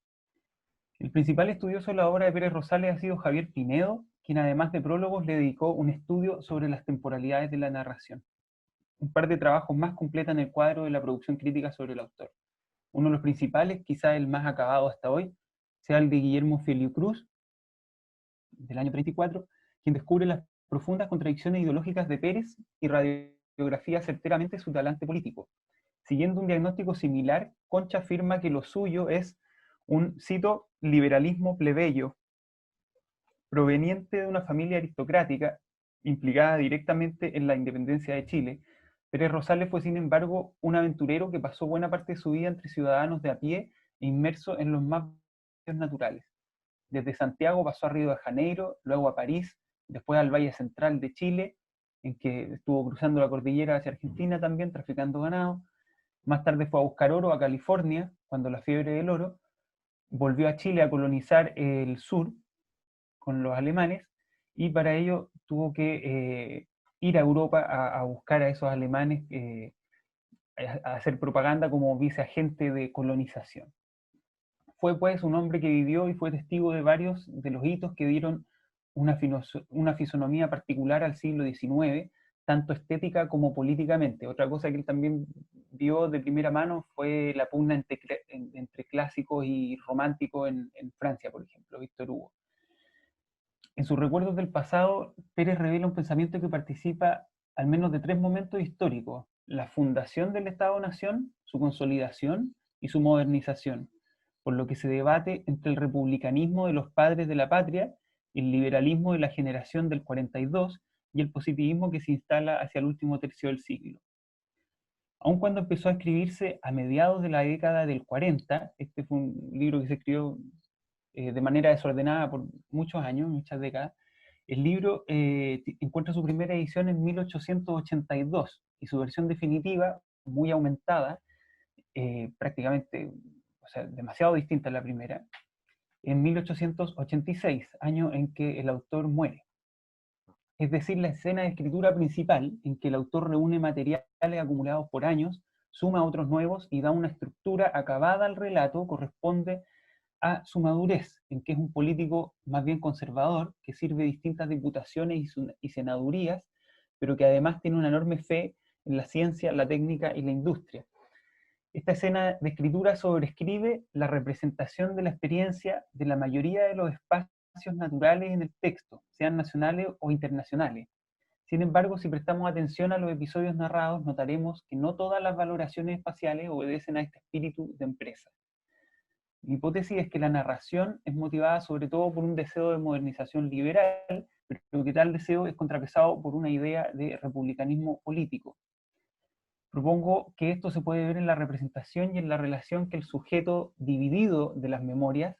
El principal estudioso de la obra de Pérez Rosales ha sido Javier Pinedo, quien además de prólogos le dedicó un estudio sobre las temporalidades de la narración. Un par de trabajos más completan el cuadro de la producción crítica sobre el autor. Uno de los principales, quizá el más acabado hasta hoy, sea el de Guillermo Feliu-Cruz, del año 34, quien descubre las profundas contradicciones ideológicas de Pérez y radiografía certeramente su talante político. Siguiendo un diagnóstico similar, Concha afirma que lo suyo es un, cito, liberalismo plebeyo, proveniente de una familia aristocrática, implicada directamente en la independencia de Chile. Pérez Rosales fue, sin embargo, un aventurero que pasó buena parte de su vida entre ciudadanos de a pie e inmerso en los más naturales. Desde Santiago pasó a Río de Janeiro, luego a París, después al Valle Central de Chile, en que estuvo cruzando la cordillera hacia Argentina también, traficando ganado. Más tarde fue a buscar oro a California, cuando la fiebre del oro. Volvió a Chile a colonizar el sur con los alemanes, y para ello tuvo que ir a Europa a buscar a esos alemanes, a hacer propaganda como viceagente de colonización. Fue pues un hombre que vivió y fue testigo de varios de los hitos que dieron una fisonomía particular al siglo XIX, tanto estética como políticamente. Otra cosa que él también vio de primera mano fue la pugna entre clásicos y románticos en Francia, por ejemplo, Víctor Hugo. En sus recuerdos del pasado, Pérez revela un pensamiento que participa al menos de tres momentos históricos: la fundación del Estado-Nación, su consolidación y su modernización, por lo que se debate entre el republicanismo de los padres de la patria, el liberalismo de la generación del 42 y el positivismo que se instala hacia el último tercio del siglo. Aun cuando empezó a escribirse a mediados de la década del 40, este fue un libro que se escribió de manera desordenada por muchos años, muchas décadas, el libro encuentra su primera edición en 1882 y su versión definitiva, muy aumentada, prácticamente, o sea, demasiado distinta a la primera, en 1886, año en que el autor muere. Es decir, la escena de escritura principal, en que el autor reúne materiales acumulados por años, suma otros nuevos y da una estructura acabada al relato, corresponde a su madurez, en que es un político más bien conservador, que sirve distintas diputaciones y senadurías, pero que además tiene una enorme fe en la ciencia, la técnica y la industria. Esta escena de escritura sobrescribe la representación de la experiencia de la mayoría de los espacios naturales en el texto, sean nacionales o internacionales. Sin embargo, si prestamos atención a los episodios narrados, notaremos que no todas las valoraciones espaciales obedecen a este espíritu de empresa. Mi hipótesis es que la narración es motivada sobre todo por un deseo de modernización liberal, pero que tal deseo es contrapesado por una idea de republicanismo político. Propongo que esto se puede ver en la representación y en la relación que el sujeto dividido de las memorias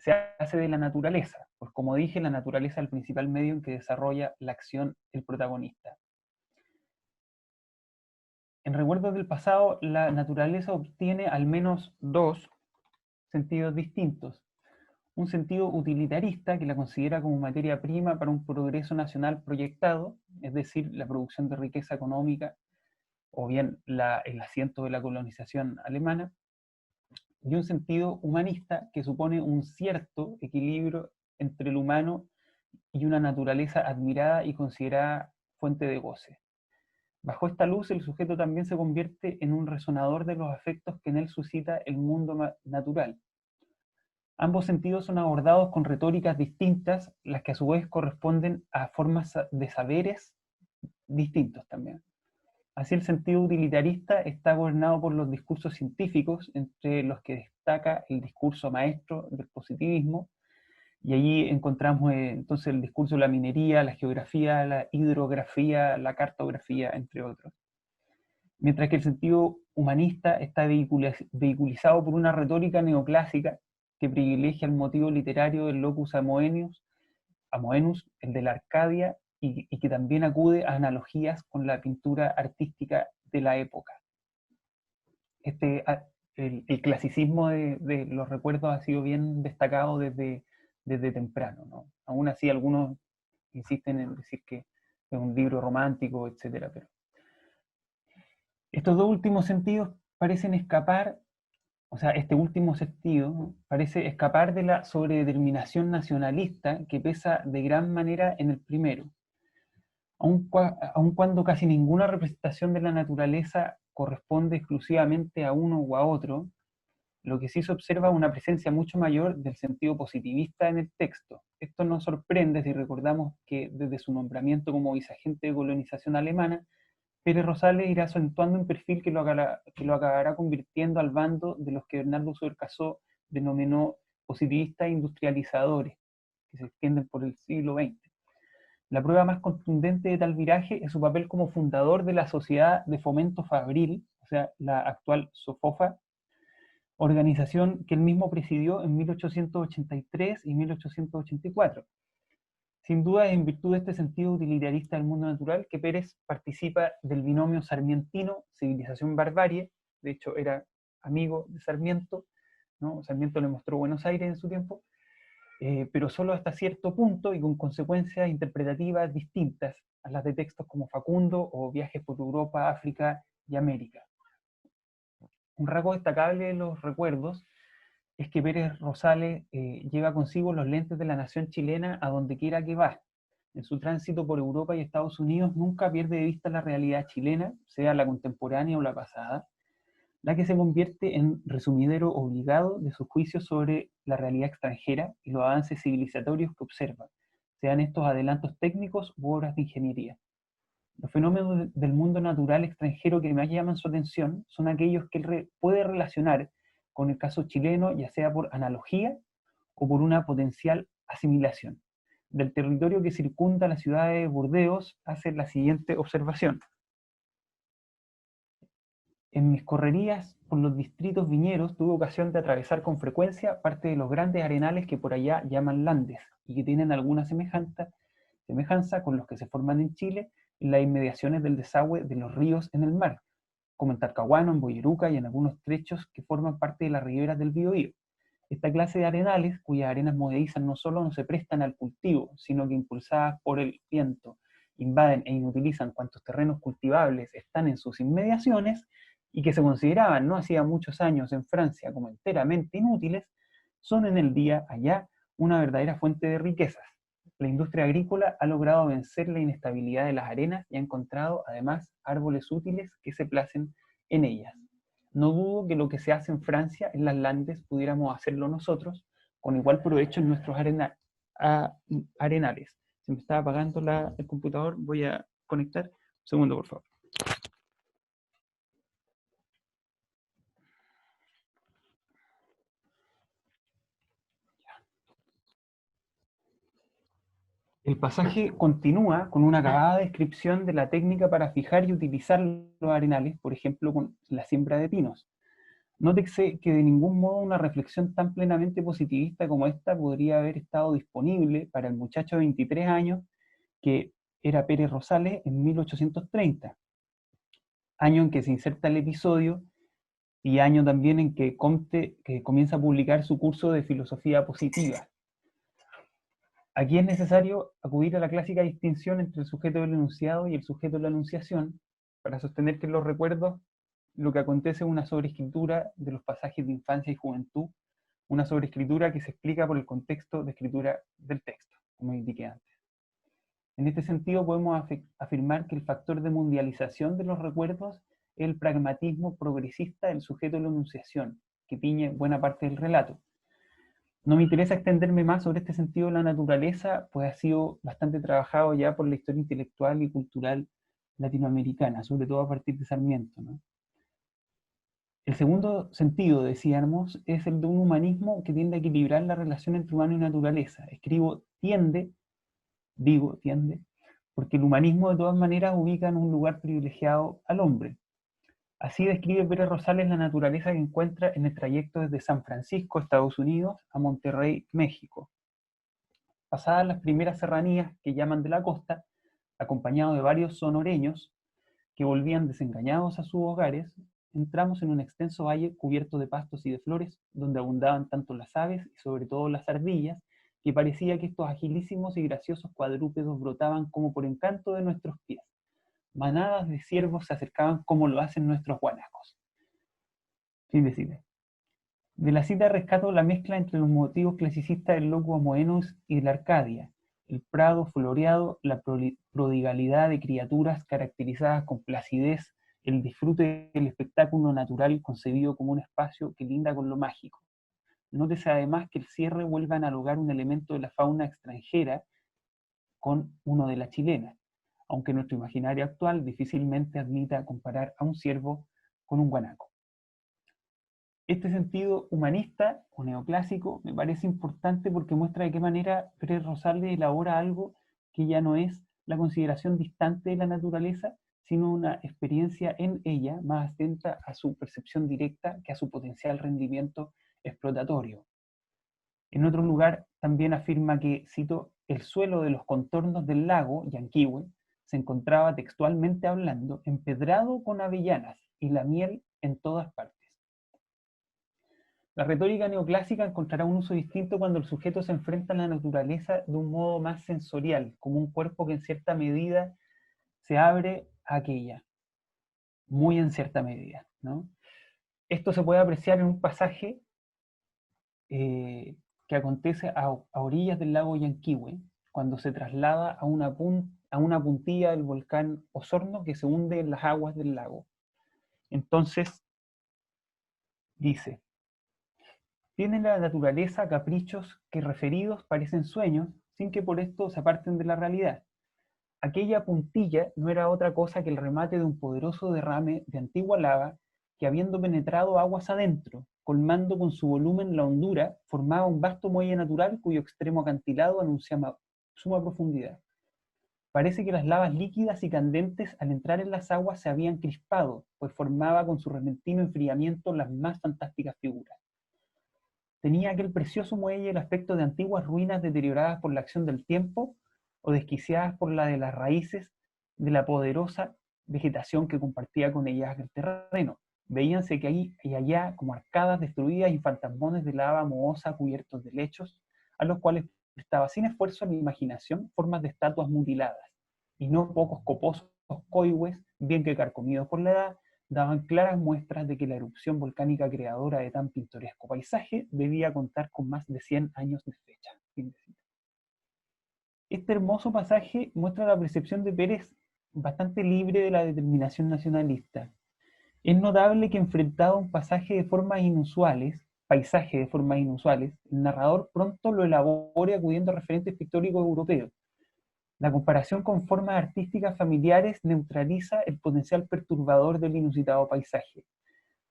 se hace de la naturaleza, pues como dije, la naturaleza es el principal medio en que desarrolla la acción el protagonista. En Recuerdos del Pasado, la naturaleza obtiene al menos dos sentidos distintos. Un sentido utilitarista, que la considera como materia prima para un progreso nacional proyectado, es decir, la producción de riqueza económica, o bien el asiento de la colonización alemana, y un sentido humanista, que supone un cierto equilibrio entre el humano y una naturaleza admirada y considerada fuente de goce. Bajo esta luz, el sujeto también se convierte en un resonador de los afectos que en él suscita el mundo natural. Ambos sentidos son abordados con retóricas distintas, las que a su vez corresponden a formas de saberes distintos también. Así, el sentido utilitarista está gobernado por los discursos científicos, entre los que destaca el discurso maestro del positivismo, y allí encontramos entonces el discurso de la minería, la geografía, la hidrografía, la cartografía, entre otros. Mientras que el sentido humanista está vehiculizado por una retórica neoclásica que privilegia el motivo literario del locus amoenus, el de la Arcadia, y que también acude a analogías con la pintura artística de la época. El clasicismo de los recuerdos ha sido bien destacado desde temprano, ¿no? Aún así, algunos insisten en decir que es un libro romántico, etc. Pero estos dos últimos sentidos parecen escapar, o sea, este último sentido, ¿no?, parece escapar de la sobredeterminación nacionalista que pesa de gran manera en el primero. Aun cuando casi ninguna representación de la naturaleza corresponde exclusivamente a uno o a otro, lo que sí se observa es una presencia mucho mayor del sentido positivista en el texto. Esto nos sorprende si recordamos que desde su nombramiento como viceagente de colonización alemana, Pérez Rosales irá acentuando un perfil que lo acabará convirtiendo al bando de los que Bernardo Subercaseaux denominó positivistas industrializadores, que se extienden por el siglo XX. La prueba más contundente de tal viraje es su papel como fundador de la Sociedad de Fomento Fabril, o sea, la actual SOFOFA, organización que él mismo presidió en 1883 y 1884. Sin duda es en virtud de este sentido utilitarista del mundo natural que Pérez participa del binomio sarmientino, civilización-barbarie. De hecho era amigo de Sarmiento, ¿no? Sarmiento le mostró Buenos Aires en su tiempo, pero solo hasta cierto punto y con consecuencias interpretativas distintas a las de textos como Facundo o Viajes por Europa, África y América. Un rasgo destacable de los recuerdos es que Pérez Rosales lleva consigo los lentes de la nación chilena a donde quiera que va. En su tránsito por Europa y Estados Unidos nunca pierde de vista la realidad chilena, sea la contemporánea o la pasada, la que se convierte en resumidero obligado de sus juicios sobre la realidad extranjera y los avances civilizatorios que observa, sean estos adelantos técnicos u obras de ingeniería. Los fenómenos del mundo natural extranjero que más llaman su atención son aquellos que él puede relacionar con el caso chileno, ya sea por analogía o por una potencial asimilación. Del territorio que circunda la ciudad de Burdeos hace la siguiente observación. En mis correrías por los distritos viñeros tuve ocasión de atravesar con frecuencia parte de los grandes arenales que por allá llaman landes y que tienen alguna semejanza con los que se forman en Chile en las inmediaciones del desagüe de los ríos en el mar, como en Talcahuano, en Boyeruca y en algunos trechos que forman parte de las riberas del Biobío. Esta clase de arenales, cuyas arenas movedizas no solo no se prestan al cultivo, sino que impulsadas por el viento, invaden e inutilizan cuantos terrenos cultivables están en sus inmediaciones, y que se consideraban no hacía muchos años en Francia como enteramente inútiles, son en el día allá una verdadera fuente de riquezas. La industria agrícola ha logrado vencer la inestabilidad de las arenas y ha encontrado además árboles útiles que se placen en ellas. No dudo que lo que se hace en Francia, en las landes, pudiéramos hacerlo nosotros con igual provecho en nuestros arenales. Se me está apagando el computador, voy a conectar. Un segundo, por favor. El pasaje continúa con una acabada descripción de la técnica para fijar y utilizar los arenales, por ejemplo, con la siembra de pinos. Nótese que de ningún modo una reflexión tan plenamente positivista como esta podría haber estado disponible para el muchacho de 23 años que era Pérez Rosales en 1830, año en que se inserta el episodio y año también en que Comte comienza a publicar su curso de filosofía positiva. Aquí es necesario acudir a la clásica distinción entre el sujeto del enunciado y el sujeto de la enunciación para sostener que en los recuerdos lo que acontece es una sobreescritura de los pasajes de infancia y juventud, una sobreescritura que se explica por el contexto de escritura del texto, como indiqué antes. En este sentido podemos afirmar que el factor de mundialización de los recuerdos es el pragmatismo progresista del sujeto de la enunciación, que tiñe buena parte del relato. No me interesa extenderme más sobre este sentido de la naturaleza, pues ha sido bastante trabajado ya por la historia intelectual y cultural latinoamericana, sobre todo a partir de Sarmiento, ¿no? El segundo sentido, decíamos, es el de un humanismo que tiende a equilibrar la relación entre humano y naturaleza. Escribo tiende, digo tiende, porque el humanismo de todas maneras ubica en un lugar privilegiado al hombre. Así describe Pérez Rosales la naturaleza que encuentra en el trayecto desde San Francisco, Estados Unidos, a Monterrey, México. Pasadas las primeras serranías que llaman de la costa, acompañado de varios sonoreños que volvían desengañados a sus hogares, entramos en un extenso valle cubierto de pastos y de flores, donde abundaban tanto las aves y sobre todo las ardillas, que parecía que estos agilísimos y graciosos cuadrúpedos brotaban como por encanto de nuestros pies. Manadas de ciervos se acercaban como lo hacen nuestros guanacos. Fin de cita. De la cita rescato la mezcla entre los motivos clasicistas del locuo Moenus y de la Arcadia, el prado floreado, la prodigalidad de criaturas caracterizadas con placidez, el disfrute del espectáculo natural concebido como un espacio que linda con lo mágico. Nótese además que el cierre vuelve a analogar un elemento de la fauna extranjera con uno de la chilena, aunque nuestro imaginario actual difícilmente admita comparar a un ciervo con un guanaco. Este sentido humanista o neoclásico me parece importante porque muestra de qué manera Pérez Rosales elabora algo que ya no es la consideración distante de la naturaleza, sino una experiencia en ella más atenta a su percepción directa que a su potencial rendimiento explotatorio. En otro lugar también afirma que, cito, el suelo de los contornos del lago Yanquihue se encontraba textualmente hablando empedrado con avellanas y la miel en todas partes. La retórica neoclásica encontrará un uso distinto cuando el sujeto se enfrenta a la naturaleza de un modo más sensorial, como un cuerpo que en cierta medida se abre a aquella, muy en cierta medida, ¿no? Esto se puede apreciar en un pasaje que acontece a orillas del lago Yanquihue, cuando se traslada a una puntilla del volcán Osorno que se hunde en las aguas del lago. Entonces, dice: tiene la naturaleza caprichos que referidos parecen sueños, sin que por esto se aparten de la realidad. Aquella puntilla no era otra cosa que el remate de un poderoso derrame de antigua lava que, habiendo penetrado aguas adentro, colmando con su volumen la hondura, formaba un vasto muelle natural cuyo extremo acantilado anunciaba suma profundidad. Parece que las lavas líquidas y candentes al entrar en las aguas se habían crispado, pues formaba con su repentino enfriamiento las más fantásticas figuras. Tenía aquel precioso muelle el aspecto de antiguas ruinas deterioradas por la acción del tiempo o desquiciadas por la de las raíces de la poderosa vegetación que compartía con ellas el terreno. Veíanse que ahí y allá como arcadas destruidas y fantasmones de lava mohosa cubiertos de lechos, a los cuales prestaba sin esfuerzo a la imaginación formas de estatuas mutiladas, y no pocos coposos coihues, bien que carcomidos por la edad, daban claras muestras de que la erupción volcánica creadora de tan pintoresco paisaje debía contar con más de 100 años de fecha. Este hermoso pasaje muestra la percepción de Pérez bastante libre de la determinación nacionalista. Es notable que, enfrentado a un paisaje de formas inusuales, el narrador pronto lo elabore acudiendo a referentes pictóricos europeos. La comparación con formas artísticas familiares neutraliza el potencial perturbador del inusitado paisaje.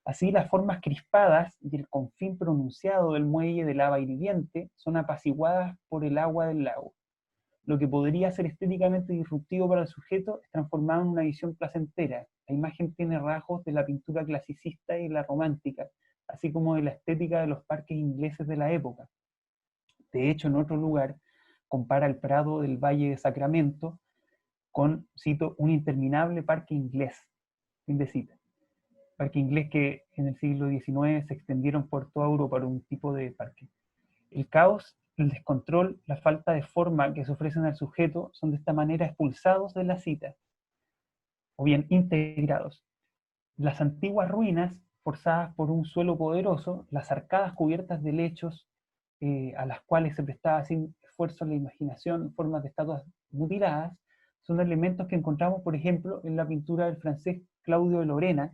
Así, las formas crispadas y el confín pronunciado del muelle de lava hirviente son apaciguadas por el agua del lago. Lo que podría ser estéticamente disruptivo para el sujeto es transformado en una visión placentera. La imagen tiene rasgos de la pintura clasicista y la romántica, así como de la estética de los parques ingleses de la época. De hecho, en otro lugar, compara el Prado del Valle de Sacramento con, cito, un interminable parque inglés, fin de cita. Parque inglés que en el siglo XIX se extendieron por toda Europa para un tipo de parque. El caos, el descontrol, la falta de forma que se ofrecen al sujeto son de esta manera expulsados de la cita, o bien integrados. Las antiguas ruinas, forzadas por un suelo poderoso, las arcadas cubiertas de lechos a las cuales se prestaba sin esfuerzo la imaginación, formas de estatuas mutiladas, son elementos que encontramos, por ejemplo, en la pintura del francés Claudio de Lorena,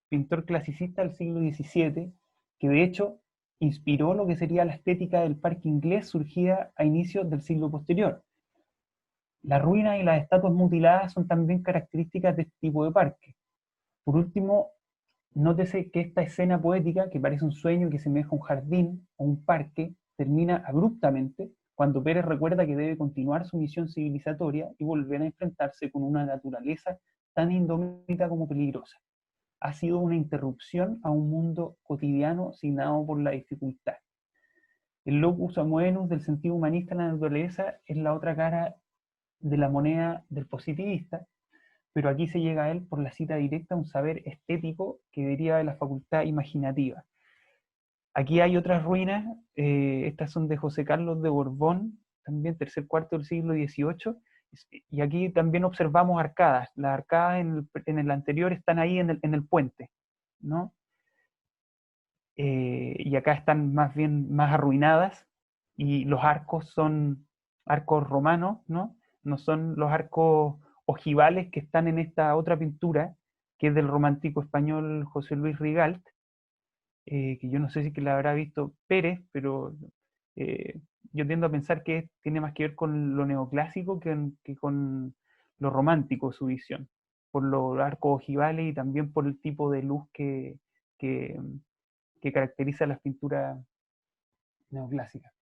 pintor clasicista del siglo XVII, que de hecho inspiró lo que sería la estética del parque inglés surgida a inicios del siglo posterior. Las ruinas y las estatuas mutiladas son también características de este tipo de parque. Por último, nótese que esta escena poética, que parece un sueño que semeja a un jardín o un parque, termina abruptamente cuando Pérez recuerda que debe continuar su misión civilizatoria y volver a enfrentarse con una naturaleza tan indómita como peligrosa. Ha sido una interrupción a un mundo cotidiano signado por la dificultad. El locus amoenus del sentido humanista en la naturaleza es la otra cara de la moneda del positivista, pero aquí se llega a él por la cita directa a un saber estético que deriva de la facultad imaginativa. Aquí hay otras ruinas, estas son de José Carlos de Borbón, también tercer cuarto del siglo XVIII, y aquí también observamos arcadas. Las arcadas en el anterior están ahí en el puente, ¿no? Y acá están más bien más arruinadas, y los arcos son arcos romanos, ¿no? No son los arcos ojivales que están en esta otra pintura, que es del romántico español José Luis Rigalt, que yo no sé si que la habrá visto Pérez, pero yo tiendo a pensar que tiene más que ver con lo neoclásico que con lo romántico su visión, por los arcos ojivales y también por el tipo de luz que, que caracteriza las pinturas neoclásicas.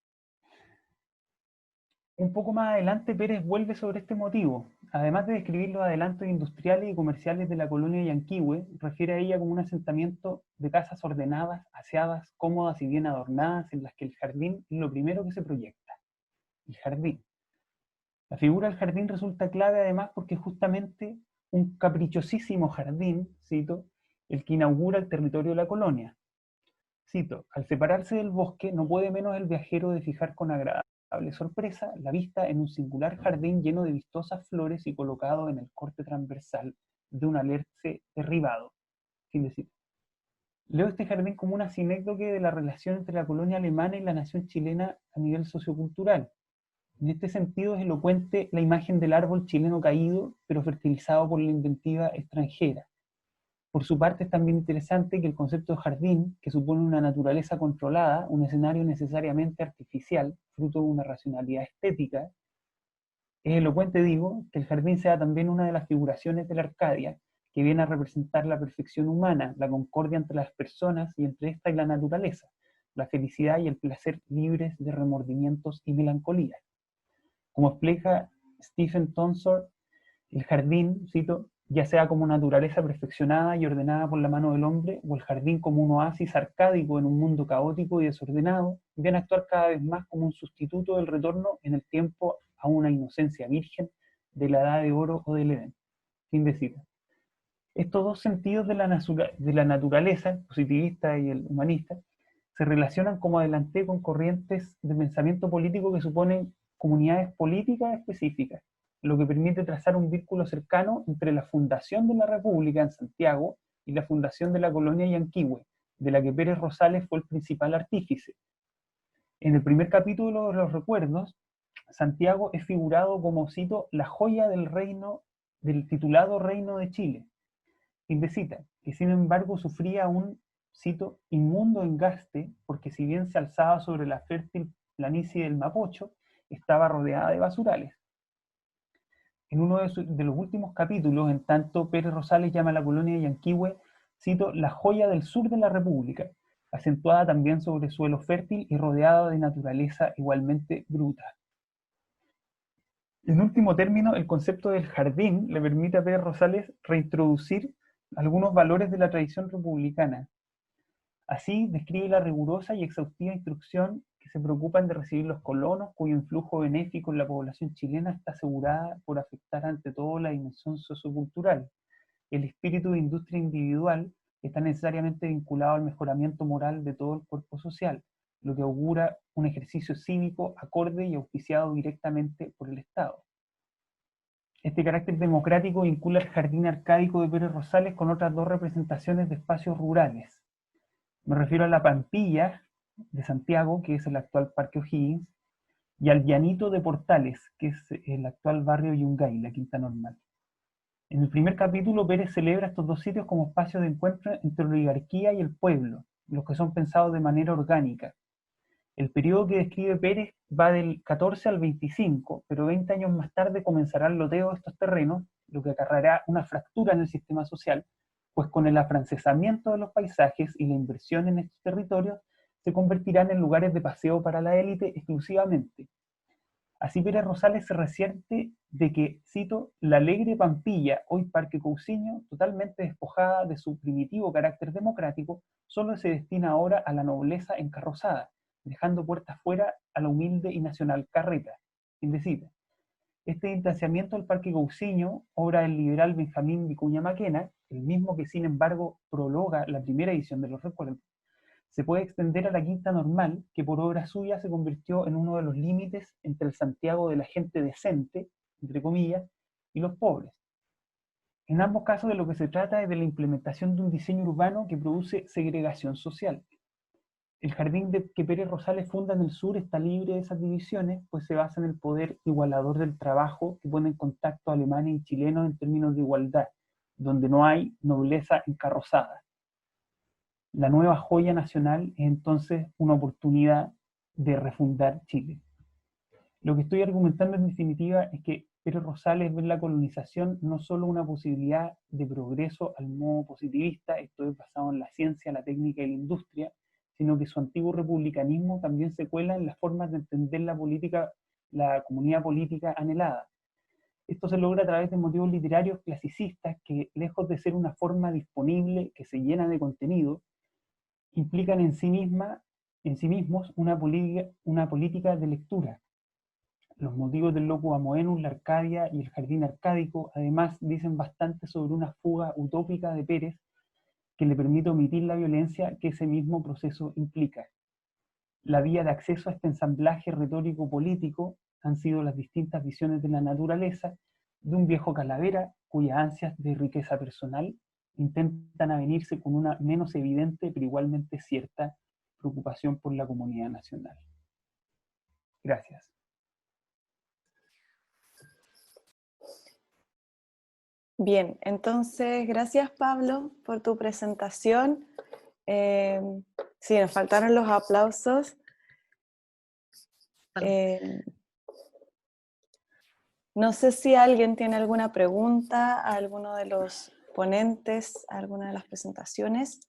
Un poco más adelante Pérez vuelve sobre este motivo. Además de describir los adelantos industriales y comerciales de la colonia Yanquihue, refiere a ella como un asentamiento de casas ordenadas, aseadas, cómodas y bien adornadas, en las que el jardín es lo primero que se proyecta. El jardín. La figura del jardín resulta clave además porque es justamente un caprichosísimo jardín, cito, el que inaugura el territorio de la colonia. Cito, al separarse del bosque no puede menos el viajero de fijar con agradable sorpresa la vista en un singular jardín lleno de vistosas flores y colocado en el corte transversal de un alerce derribado. Fin de cita. Leo este jardín como una sinécdoque de la relación entre la colonia alemana y la nación chilena a nivel sociocultural. En este sentido es elocuente la imagen del árbol chileno caído, pero fertilizado por la inventiva extranjera. Por su parte es también interesante que el concepto de jardín, que supone una naturaleza controlada, un escenario necesariamente artificial, fruto de una racionalidad estética, es elocuente, digo, que el jardín sea también una de las figuraciones de la Arcadia, que viene a representar la perfección humana, la concordia entre las personas y entre esta y la naturaleza, la felicidad y el placer libres de remordimientos y melancolías. Como explica Stephen Tonsor, el jardín, cito, ya sea como naturaleza perfeccionada y ordenada por la mano del hombre, o el jardín como un oasis arcádico en un mundo caótico y desordenado, viene a actuar cada vez más como un sustituto del retorno en el tiempo a una inocencia virgen de la edad de oro o del Edén. Fin de cita. Estos dos sentidos de la naturaleza, el positivista y el humanista, se relacionan, como adelanté, con corrientes de pensamiento político que suponen comunidades políticas específicas, lo que permite trazar un vínculo cercano entre la fundación de la República en Santiago y la fundación de la colonia Yanquihue, de la que Pérez Rosales fue el principal artífice. En el primer capítulo de los recuerdos, Santiago es figurado como, cito, la joya del reino, del titulado Reino de Chile, fin de cita, que sin embargo sufría un, cito, inmundo engaste, porque si bien se alzaba sobre la fértil planicie del Mapocho, estaba rodeada de basurales. En uno de los últimos capítulos, en tanto, Pérez Rosales llama a la colonia de Yanquihue, cito, la joya del sur de la República, acentuada también sobre suelo fértil y rodeada de naturaleza igualmente bruta. En último término, el concepto del jardín le permite a Pérez Rosales reintroducir algunos valores de la tradición republicana. Así describe la rigurosa y exhaustiva instrucción que se preocupan de recibir los colonos, cuyo influjo benéfico en la población chilena está asegurada por afectar ante todo la dimensión sociocultural. El espíritu de industria individual está necesariamente vinculado al mejoramiento moral de todo el cuerpo social, lo que augura un ejercicio cívico acorde y auspiciado directamente por el Estado. Este carácter democrático vincula el jardín arcádico de Pérez Rosales con otras dos representaciones de espacios rurales. Me refiero a la Pampilla de Santiago, que es el actual Parque O'Higgins, y al Llanito de Portales, que es el actual barrio Yungay, la Quinta Normal. En el primer capítulo, Pérez celebra estos dos sitios como espacios de encuentro entre la oligarquía y el pueblo, los que son pensados de manera orgánica. El periodo que describe Pérez va del 14 al 25, pero 20 años más tarde comenzará el loteo de estos terrenos, lo que acarreará una fractura en el sistema social, pues con el afrancesamiento de los paisajes y la inversión en estos territorios se convertirán en lugares de paseo para la élite exclusivamente. Así Pérez Rosales se resiente de que, cito, la alegre Pampilla, hoy Parque Cousiño, totalmente despojada de su primitivo carácter democrático, solo se destina ahora a la nobleza encarrozada, dejando puertas fuera a la humilde y nacional carreta. Sin decir, este distanciamiento del Parque Cousiño, obra del liberal Benjamín Vicuña Maquena, el mismo que sin embargo prologa la primera edición de los recuerdos, se puede extender a la Quinta Normal, que por obra suya se convirtió en uno de los límites entre el Santiago de la gente decente, entre comillas, y los pobres. En ambos casos de lo que se trata es de la implementación de un diseño urbano que produce segregación social. El jardín que Pérez Rosales funda en el sur está libre de esas divisiones, pues se basa en el poder igualador del trabajo que pone en contacto a alemanes y chilenos en términos de igualdad, donde no hay nobleza encarrozada. La nueva joya nacional es entonces una oportunidad de refundar Chile. Lo que estoy argumentando en definitiva es que Pérez Rosales ve en la colonización no solo una posibilidad de progreso al modo positivista, esto es basado en la ciencia, la técnica y la industria, sino que su antiguo republicanismo también se cuela en las formas de entender la política, la comunidad política anhelada. Esto se logra a través de motivos literarios clasicistas que, lejos de ser una forma disponible que se llena de contenido, implican en sí mismos una política de lectura. Los motivos del Locus Amoenus, la Arcadia y el Jardín Arcádico, además, dicen bastante sobre una fuga utópica de Pérez que le permite omitir la violencia que ese mismo proceso implica. La vía de acceso a este ensamblaje retórico-político han sido las distintas visiones de la naturaleza de un viejo calavera cuyas ansias de riqueza personal intentan avenirse con una menos evidente pero igualmente cierta preocupación por la comunidad nacional. Gracias. Bien, entonces gracias Pablo por tu presentación. Sí, nos faltaron los aplausos. No sé si alguien tiene alguna pregunta a alguno de los ponentes, a alguna de las presentaciones.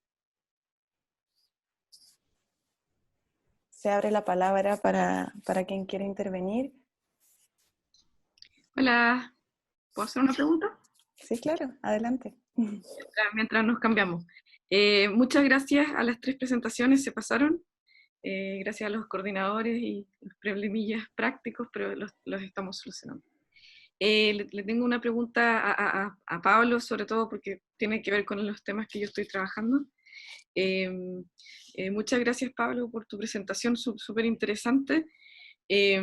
Se abre la palabra para quien quiera intervenir. Hola, ¿puedo hacer una pregunta? Sí, claro, adelante. Mientras nos cambiamos. Muchas gracias a las 3 presentaciones, se pasaron. Gracias a los coordinadores y los problemillas prácticos, pero los estamos solucionando. Le tengo una pregunta a Pablo, sobre todo porque tiene que ver con los temas que yo estoy trabajando. Muchas gracias, Pablo, por tu presentación, súper interesante. Y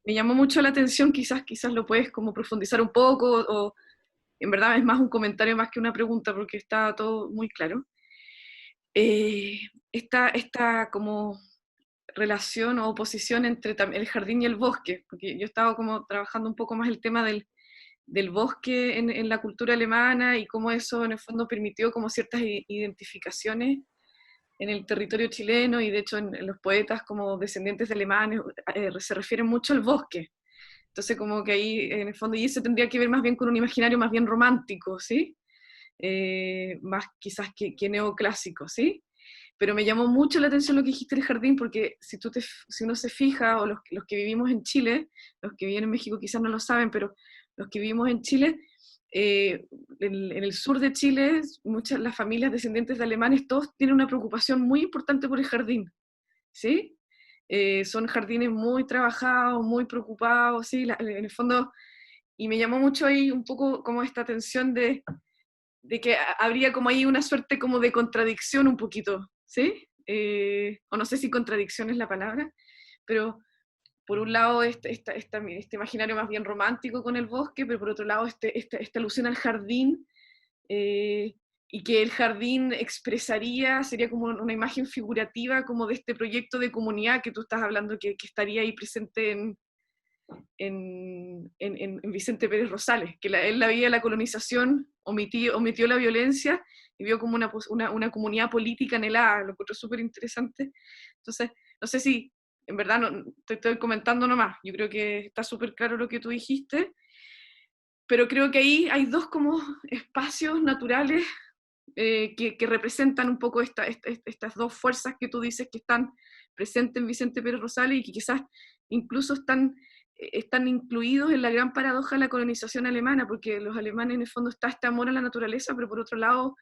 me llamó mucho la atención, quizás lo puedes como profundizar un poco, o en verdad es más un comentario más que una pregunta, porque está todo muy claro. Esta como relación o oposición entre el jardín y el bosque, porque yo estaba como trabajando un poco más el tema del bosque en la cultura alemana y cómo eso en el fondo permitió como ciertas identificaciones en el territorio chileno, y de hecho en los poetas como descendientes de alemanes se refieren mucho al bosque. Entonces como que ahí en el fondo, y eso tendría que ver más bien con un imaginario más bien romántico, ¿sí? Más quizás que neoclásico, ¿sí? Pero me llamó mucho la atención lo que dijiste del jardín, porque si uno se fija, o los que vivimos en Chile, los que viven en México quizás no lo saben, pero los que vivimos en Chile, en el sur de Chile, muchas las familias descendientes de alemanes, todos tienen una preocupación muy importante por el jardín, ¿sí? Son jardines muy trabajados, muy preocupados, ¿sí? En el fondo, y me llamó mucho ahí un poco como esta tensión de que habría como ahí una suerte como de contradicción un poquito, ¿sí? O no sé si contradicción es la palabra, pero por un lado este imaginario más bien romántico con el bosque, pero por otro lado esta alusión al jardín, y que el jardín sería como una imagen figurativa como de este proyecto de comunidad que tú estás hablando, que estaría ahí presente en Vicente Pérez Rosales, que él la veía la colonización, omitió la violencia y vio como una comunidad política anhelada, lo encontré súper interesante. Entonces, no sé si, en verdad, no, te estoy comentando nomás, yo creo que está súper claro lo que tú dijiste, pero creo que ahí hay dos como espacios naturales que representan un poco estas dos fuerzas que tú dices que están presentes en Vicente Pérez Rosales y que quizás incluso están incluidos en la gran paradoja de la colonización alemana, porque los alemanes en el fondo está este amor a la naturaleza, pero por otro lado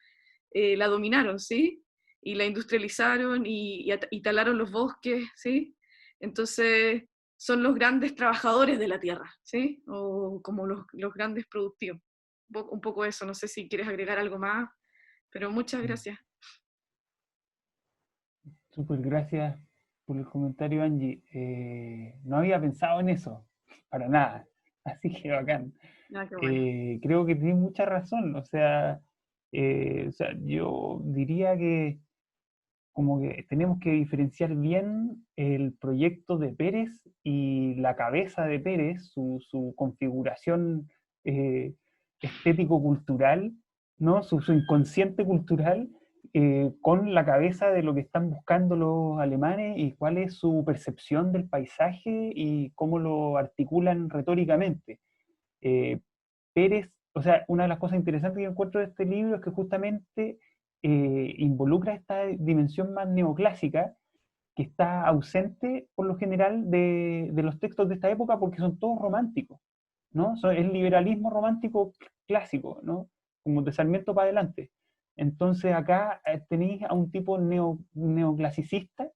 la dominaron, ¿sí? Y la industrializaron y talaron los bosques, ¿sí? Entonces son los grandes trabajadores de la tierra, ¿sí? O como los grandes productivos. Un poco eso, no sé si quieres agregar algo más, pero muchas gracias. Súper gracias por el comentario, Angie. No había pensado en eso, para nada. Así que bacán. Ah, qué bueno. Creo que tienes mucha razón. O sea, yo diría que como que tenemos que diferenciar bien el proyecto de Pérez y la cabeza de Pérez, su configuración estético-cultural, ¿no? Su inconsciente cultural, con la cabeza de lo que están buscando los alemanes y cuál es su percepción del paisaje y cómo lo articulan retóricamente. Eh, Pérez, o sea, una de las cosas interesantes que encuentro de este libro es que justamente involucra esta dimensión más neoclásica que está ausente por lo general de los textos de esta época porque son todos románticos, ¿no? Es liberalismo romántico clásico, ¿no? Como de Sarmiento para adelante. Entonces acá tenéis a un tipo neoclasicista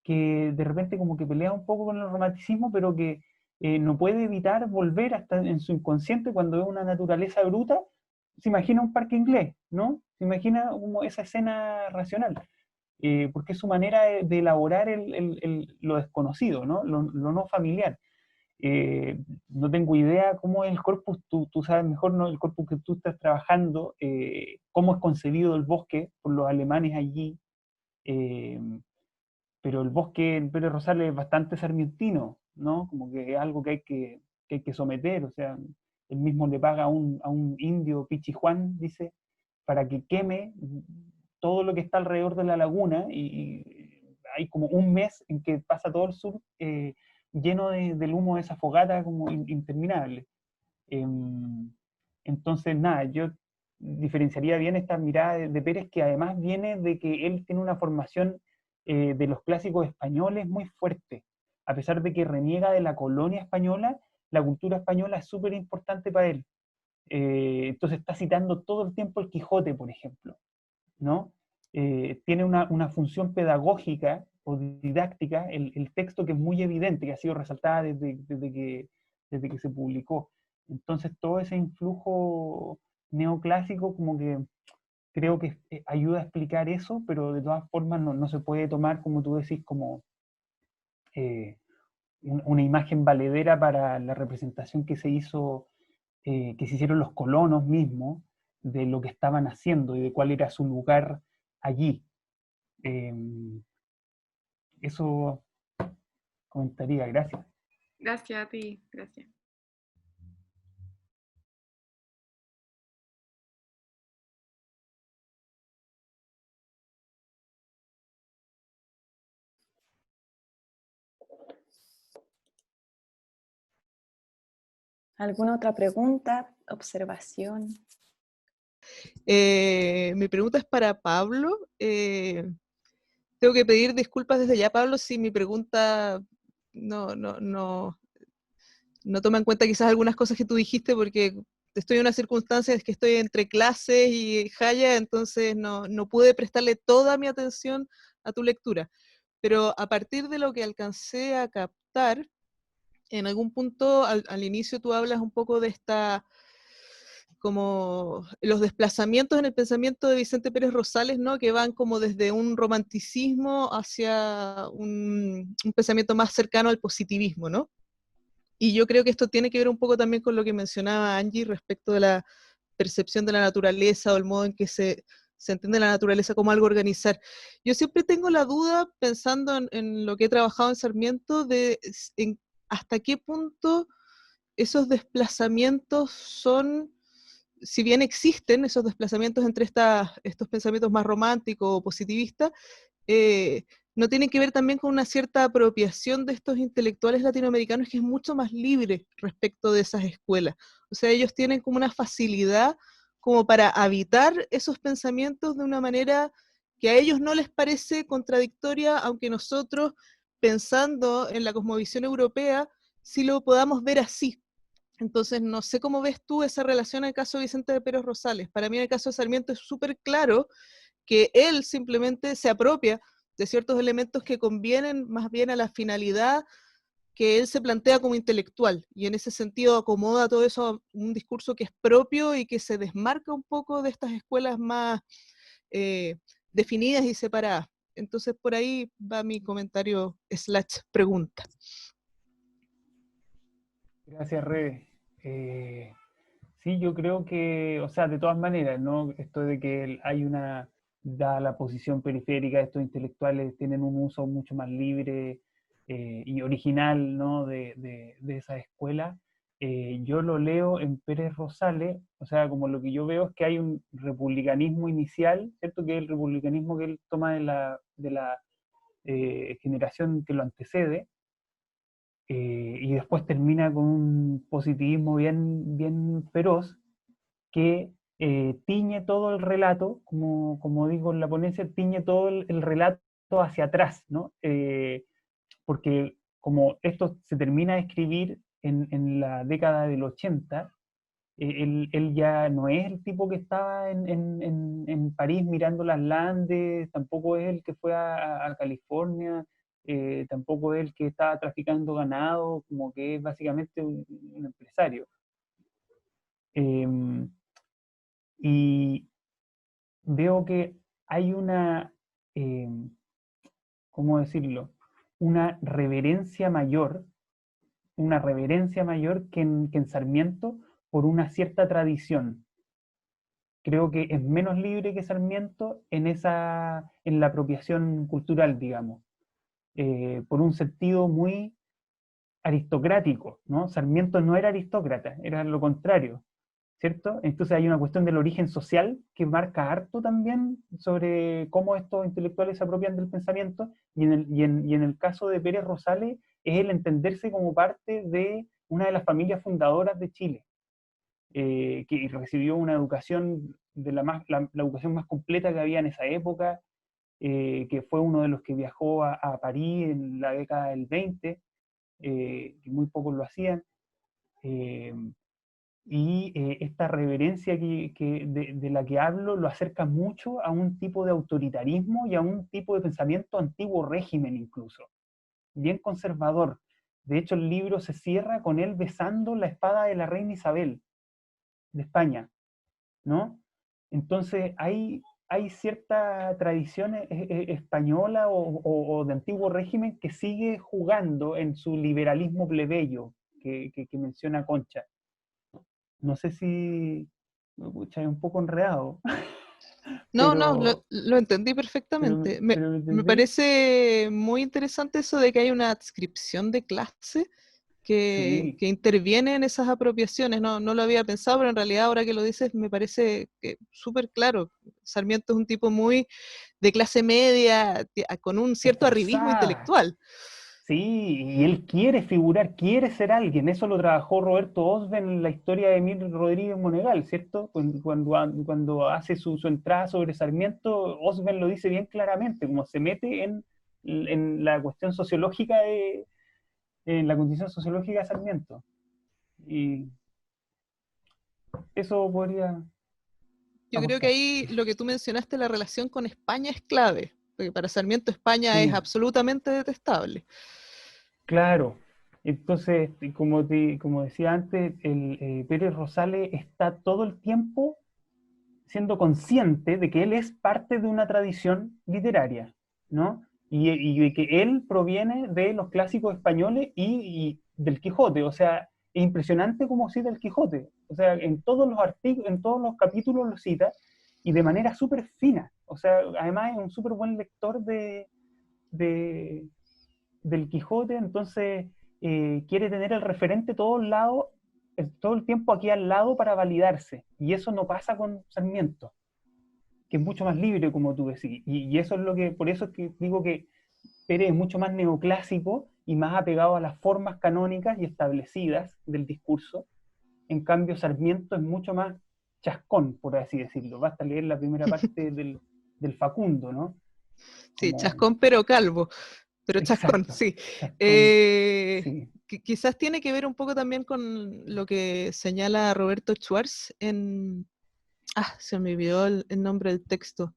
que de repente como que pelea un poco con el romanticismo, pero que no puede evitar volver hasta en su inconsciente cuando ve una naturaleza bruta, se imagina un parque inglés, ¿no? Se imagina como esa escena racional, porque es su manera de elaborar lo desconocido, ¿no? Lo no familiar. No tengo idea cómo es el corpus, tú sabes mejor, ¿no? El corpus que tú estás trabajando, cómo es concebido el bosque por los alemanes allí, eh, pero el bosque en Pérez Rosales es bastante sarmientino, ¿no? Como que es algo que hay que someter, o sea, él mismo le paga a un indio, Pichijuán, dice, para que queme todo lo que está alrededor de la laguna, y hay como un mes en que pasa todo el sur lleno del humo de esa fogata como interminable. Entonces, nada, yo diferenciaría bien esta mirada de Pérez, que además viene de que él tiene una formación de los clásicos españoles muy fuerte. A pesar de que reniega de la colonia española, la cultura española es súper importante para él. Entonces está citando todo el tiempo el Quijote, por ejemplo, ¿no? Tiene una función pedagógica o didáctica el texto que es muy evidente, que ha sido resaltada desde que se publicó. Entonces todo ese influjo neoclásico como que creo que ayuda a explicar eso, pero de todas formas no se puede tomar, como tú decís, como eh, una imagen valedera para la representación que se hizo, que se hicieron los colonos mismos, de lo que estaban haciendo y de cuál era su lugar allí. Eh, Eso comentaría, gracias. Gracias a ti, gracias. ¿Alguna otra pregunta, observación? Mi pregunta es para Pablo. Tengo que pedir disculpas desde ya, Pablo, si mi pregunta no toma en cuenta quizás algunas cosas que tú dijiste, porque estoy en una circunstancia en que estoy entre clases y Jaya, entonces no pude prestarle toda mi atención a tu lectura. Pero a partir de lo que alcancé a captar, en algún punto al inicio tú hablas un poco de como los desplazamientos en el pensamiento de Vicente Pérez Rosales, ¿no? Que van como desde un romanticismo hacia un pensamiento más cercano al positivismo, ¿no? Y yo creo que esto tiene que ver un poco también con lo que mencionaba Angie respecto de la percepción de la naturaleza o el modo en que se entiende la naturaleza como algo a organizar. Yo siempre tengo la duda, pensando en lo que he trabajado en Sarmiento, de hasta qué punto esos desplazamientos son, si bien existen esos desplazamientos entre estos pensamientos más románticos o positivistas, eh, no tienen que ver también con una cierta apropiación de estos intelectuales latinoamericanos que es mucho más libre respecto de esas escuelas. O sea, ellos tienen como una facilidad como para habitar esos pensamientos de una manera que a ellos no les parece contradictoria, aunque nosotros, pensando en la cosmovisión europea, sí lo podamos ver así. Entonces, no sé cómo ves tú esa relación en el caso de Vicente de Pérez Rosales. Para mí, en el caso de Sarmiento, es súper claro que él simplemente se apropia de ciertos elementos que convienen más bien a la finalidad que él se plantea como intelectual, y en ese sentido acomoda todo eso a un discurso que es propio y que se desmarca un poco de estas escuelas más eh, definidas y separadas. Entonces, por ahí va mi comentario / pregunta. Gracias, Rebe. Sí, yo creo que, o sea, de todas maneras, ¿no? Esto de que hay da la posición periférica, estos intelectuales tienen un uso mucho más libre y original, ¿no? De esa escuela. Yo lo leo en Pérez Rosales, o sea, como lo que yo veo es que hay un republicanismo inicial, ¿cierto? Que es el republicanismo que él toma de la generación que lo antecede, y después termina con un positivismo bien feroz que tiñe todo el relato, como digo en la ponencia, tiñe todo el relato hacia atrás, ¿no? Porque como esto se termina de escribir en la década del 80, él ya no es el tipo que estaba en París mirando las Landes, tampoco es el que fue a California, tampoco es el que estaba traficando ganado, como que es básicamente un empresario. Eh, y veo que hay eh, ¿cómo decirlo? Una reverencia mayor que en Sarmiento por una cierta tradición. Creo que es menos libre que Sarmiento en la apropiación cultural, digamos, por un sentido muy aristocrático, ¿no? Sarmiento no era aristócrata, era lo contrario, ¿cierto? Entonces hay una cuestión del origen social que marca harto también sobre cómo estos intelectuales se apropian del pensamiento, y en el caso de Pérez Rosales es el entenderse como parte de una de las familias fundadoras de Chile, que recibió una educación la educación más completa que había en esa época, que fue uno de los que viajó a París en la década del 20, que muy pocos lo hacían, eh, y esta reverencia de la que hablo lo acerca mucho a un tipo de autoritarismo y a un tipo de pensamiento antiguo régimen incluso, bien conservador. De hecho, el libro se cierra con él besando la espada de la reina Isabel de España, ¿no? Entonces hay cierta tradición española o de antiguo régimen que sigue jugando en su liberalismo plebeyo que menciona Concha. No sé si pucha, es un poco enredado, No, pero, lo entendí pero, perfectamente. pero ¿me Me entendí? parece muy interesante eso de que hay una adscripción de clase Sí, que interviene en esas apropiaciones. No lo había pensado, pero en realidad ahora que lo dices me parece que súper claro. Sarmiento es un tipo muy de clase media, con un cierto arribismo esforzada. intelectual. Sí, y él quiere figurar, quiere ser alguien. Eso lo trabajó Roberto Osben en la historia de Emil Rodríguez Monegal, ¿cierto? Cuando hace su entrada sobre Sarmiento, Osben lo dice bien claramente, como se mete en la cuestión sociológica en la condición sociológica de Sarmiento. Y eso podría... Yo creo que ahí lo que tú mencionaste, la relación con España es clave, porque para Sarmiento España es Sí, absolutamente detestable. claro. Entonces, como decía antes, Pérez Rosales está todo el tiempo siendo consciente de que él es parte de una tradición literaria, ¿no? Y de que él proviene de los clásicos españoles y del Quijote, o sea, es impresionante cómo cita el Quijote, o sea, en todos los artículos, en todos los capítulos lo cita, y de manera súper fina, o sea, además es un súper buen lector de, del Quijote, entonces quiere tener el referente todo el tiempo aquí al lado para validarse, y eso no pasa con Sarmiento, que es mucho más libre, como tú decís, y eso es lo que, por eso es que digo que Pérez es mucho más neoclásico y más apegado a las formas canónicas y establecidas del discurso, en cambio Sarmiento es mucho más chascón, por así decirlo, basta leer la primera parte del Facundo, ¿no? Sí, Como, chascón pero calvo, pero chascón, exacto, sí. chascón, sí. Quizás tiene que ver un poco también con lo que señala Roberto Schwartz en... se me olvidó el nombre del texto.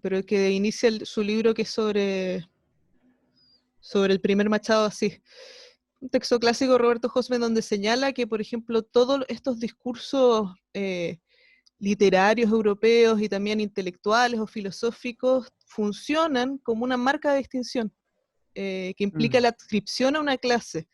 Pero que inicia su libro que es sobre el primer Machado así. Un texto clásico de Roberto Hosmer donde señala que, por ejemplo, todos estos discursos literarios europeos y también intelectuales o filosóficos funcionan como una marca de distinción que implica la adscripción a una clase.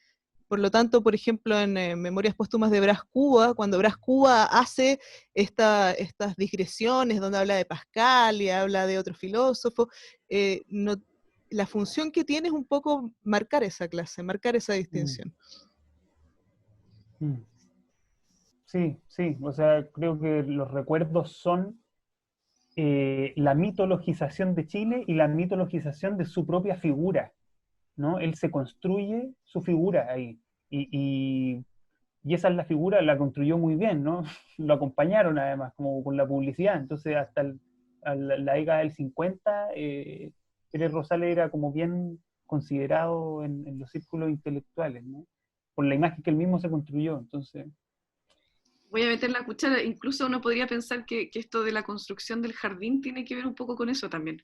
Por lo tanto, por ejemplo, en Memorias Póstumas de Brás Cuba, cuando Brás Cuba hace estas digresiones donde habla de Pascal y habla de otro filósofo, la función que tiene es un poco marcar esa clase, marcar esa distinción. Sí, sí, o sea, creo que los recuerdos son la mitologización de Chile y la mitologización de su propia figura, ¿no? Él se construye su figura ahí. Y, y, y esa es la figura, la construyó muy bien, ¿no? Lo acompañaron además, como con la publicidad. Entonces, hasta la década del 50, Pérez Rosales era como bien considerado en los círculos intelectuales, ¿no? Por la imagen que él mismo se construyó. Entonces, Voy a meter la cuchara, incluso uno podría pensar que esto de la construcción del jardín tiene que ver un poco con eso también,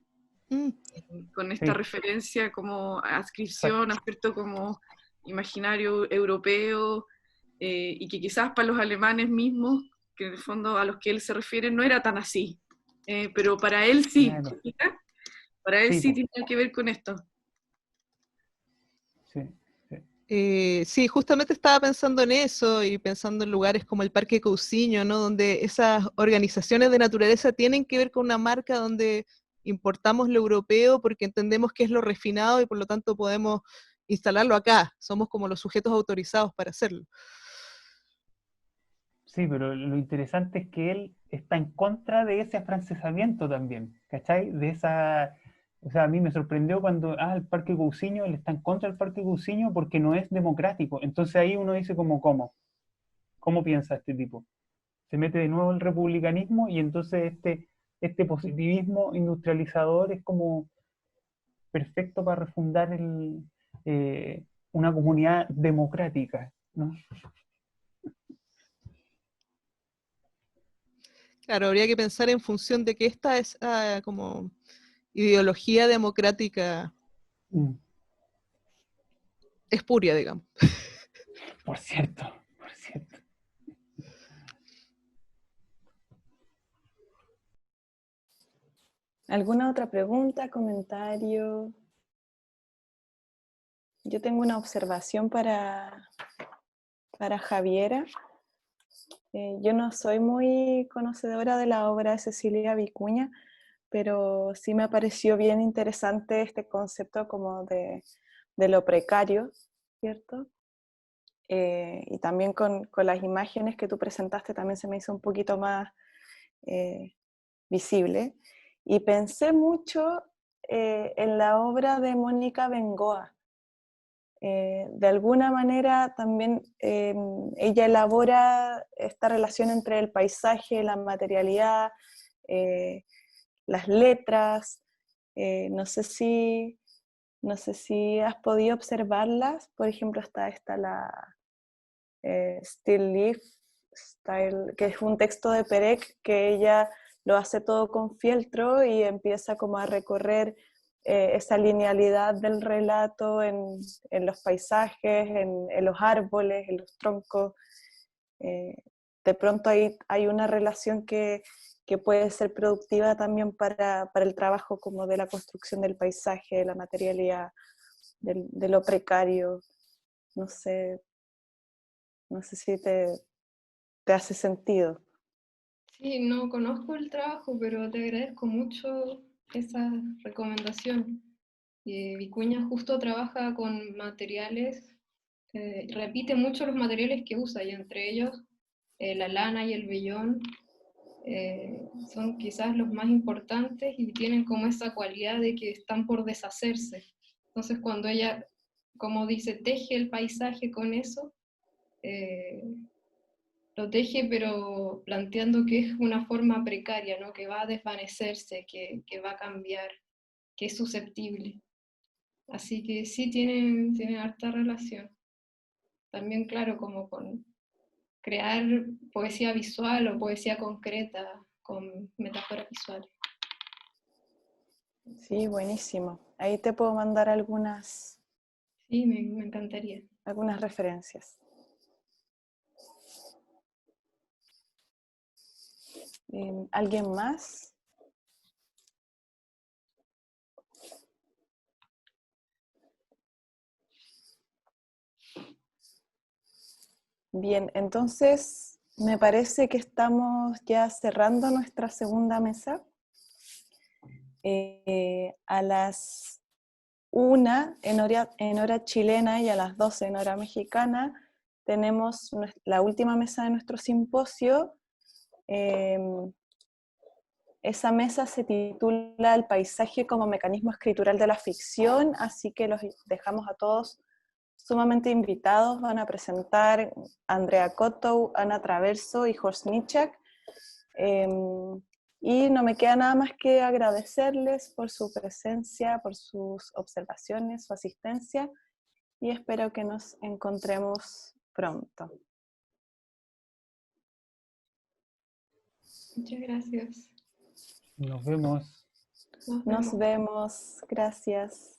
Mm. con esta sí, referencia como adscripción exacto. a cierto como imaginario europeo, y que quizás para los alemanes mismos, que en el fondo a los que él se refiere, no era tan así. Pero para él sí, Claro, para él sí, sí po, tiene que ver con esto. sí, sí. Sí, justamente estaba pensando en eso y pensando en lugares como el Parque Cousiño, ¿no? Donde esas organizaciones de naturaleza tienen que ver con una marca donde importamos lo europeo porque entendemos que es lo refinado y por lo tanto podemos instalarlo acá. Somos como los sujetos autorizados para hacerlo. Sí, pero lo interesante es que él está en contra de ese afrancesamiento también, ¿cachai? De esa, o sea, a mí me sorprendió cuando, el Parque Cousiño, él está en contra del Parque Cousiño porque no es democrático. Entonces ahí uno dice como, ¿cómo piensa este tipo? Se mete de nuevo el republicanismo y entonces este positivismo industrializador es como perfecto para refundar una comunidad democrática, ¿no? Claro, habría que pensar en función de que esta es como ideología democrática Mm. espuria, digamos. Por cierto, por cierto. ¿Alguna otra pregunta, comentario? Yo tengo una observación para Javiera. Yo no soy muy conocedora de la obra de Cecilia Vicuña, pero sí me pareció bien interesante este concepto como de lo precario, ¿cierto? Y también con las imágenes que tú presentaste también se me hizo un poquito más visible. Y pensé mucho en la obra de Mónica Bengoa. De alguna manera también ella elabora esta relación entre el paisaje, la materialidad, las letras. No sé si No sé si has podido observarlas. Por ejemplo, está la Still Life Style, que es un texto de Perec que ella lo hace todo con fieltro y empieza como a recorrer esa linealidad del relato en los paisajes, en los árboles, en los troncos. De pronto hay una relación que puede ser productiva también para el trabajo como de la construcción del paisaje, de la materialidad, de lo precario. No sé si te hace sentido. Sí, no conozco el trabajo, pero te agradezco mucho esa recomendación. Vicuña justo trabaja con materiales, repite mucho los materiales que usa, y entre ellos la lana y el vellón son quizás los más importantes y tienen como esa cualidad de que están por deshacerse. Entonces cuando ella, como dice, teje el paisaje con eso, eh, lo teje pero planteando que es una forma precaria, ¿no? Que va a desvanecerse, que va a cambiar, que es susceptible. Así que sí tienen harta relación. También, claro, como con crear poesía visual o poesía concreta con metáforas visuales. Sí, buenísimo. Ahí te puedo mandar algunas Sí, me encantaría. referencias. ¿Alguien más? Bien, entonces me parece que estamos ya cerrando nuestra segunda mesa. A las 1 en hora chilena y a las 12 en hora mexicana tenemos la última mesa de nuestro simposio. Esa mesa se titula El paisaje como mecanismo escritural de la ficción, así que los dejamos a todos sumamente invitados. Van a presentar Andrea Cotto, Ana Traverso y Horst Nichak. Y no me queda nada más que agradecerles por su presencia, por sus observaciones, su asistencia, y espero que nos encontremos pronto. Muchas gracias. Nos vemos. Nos Nos vemos. vemos. Gracias.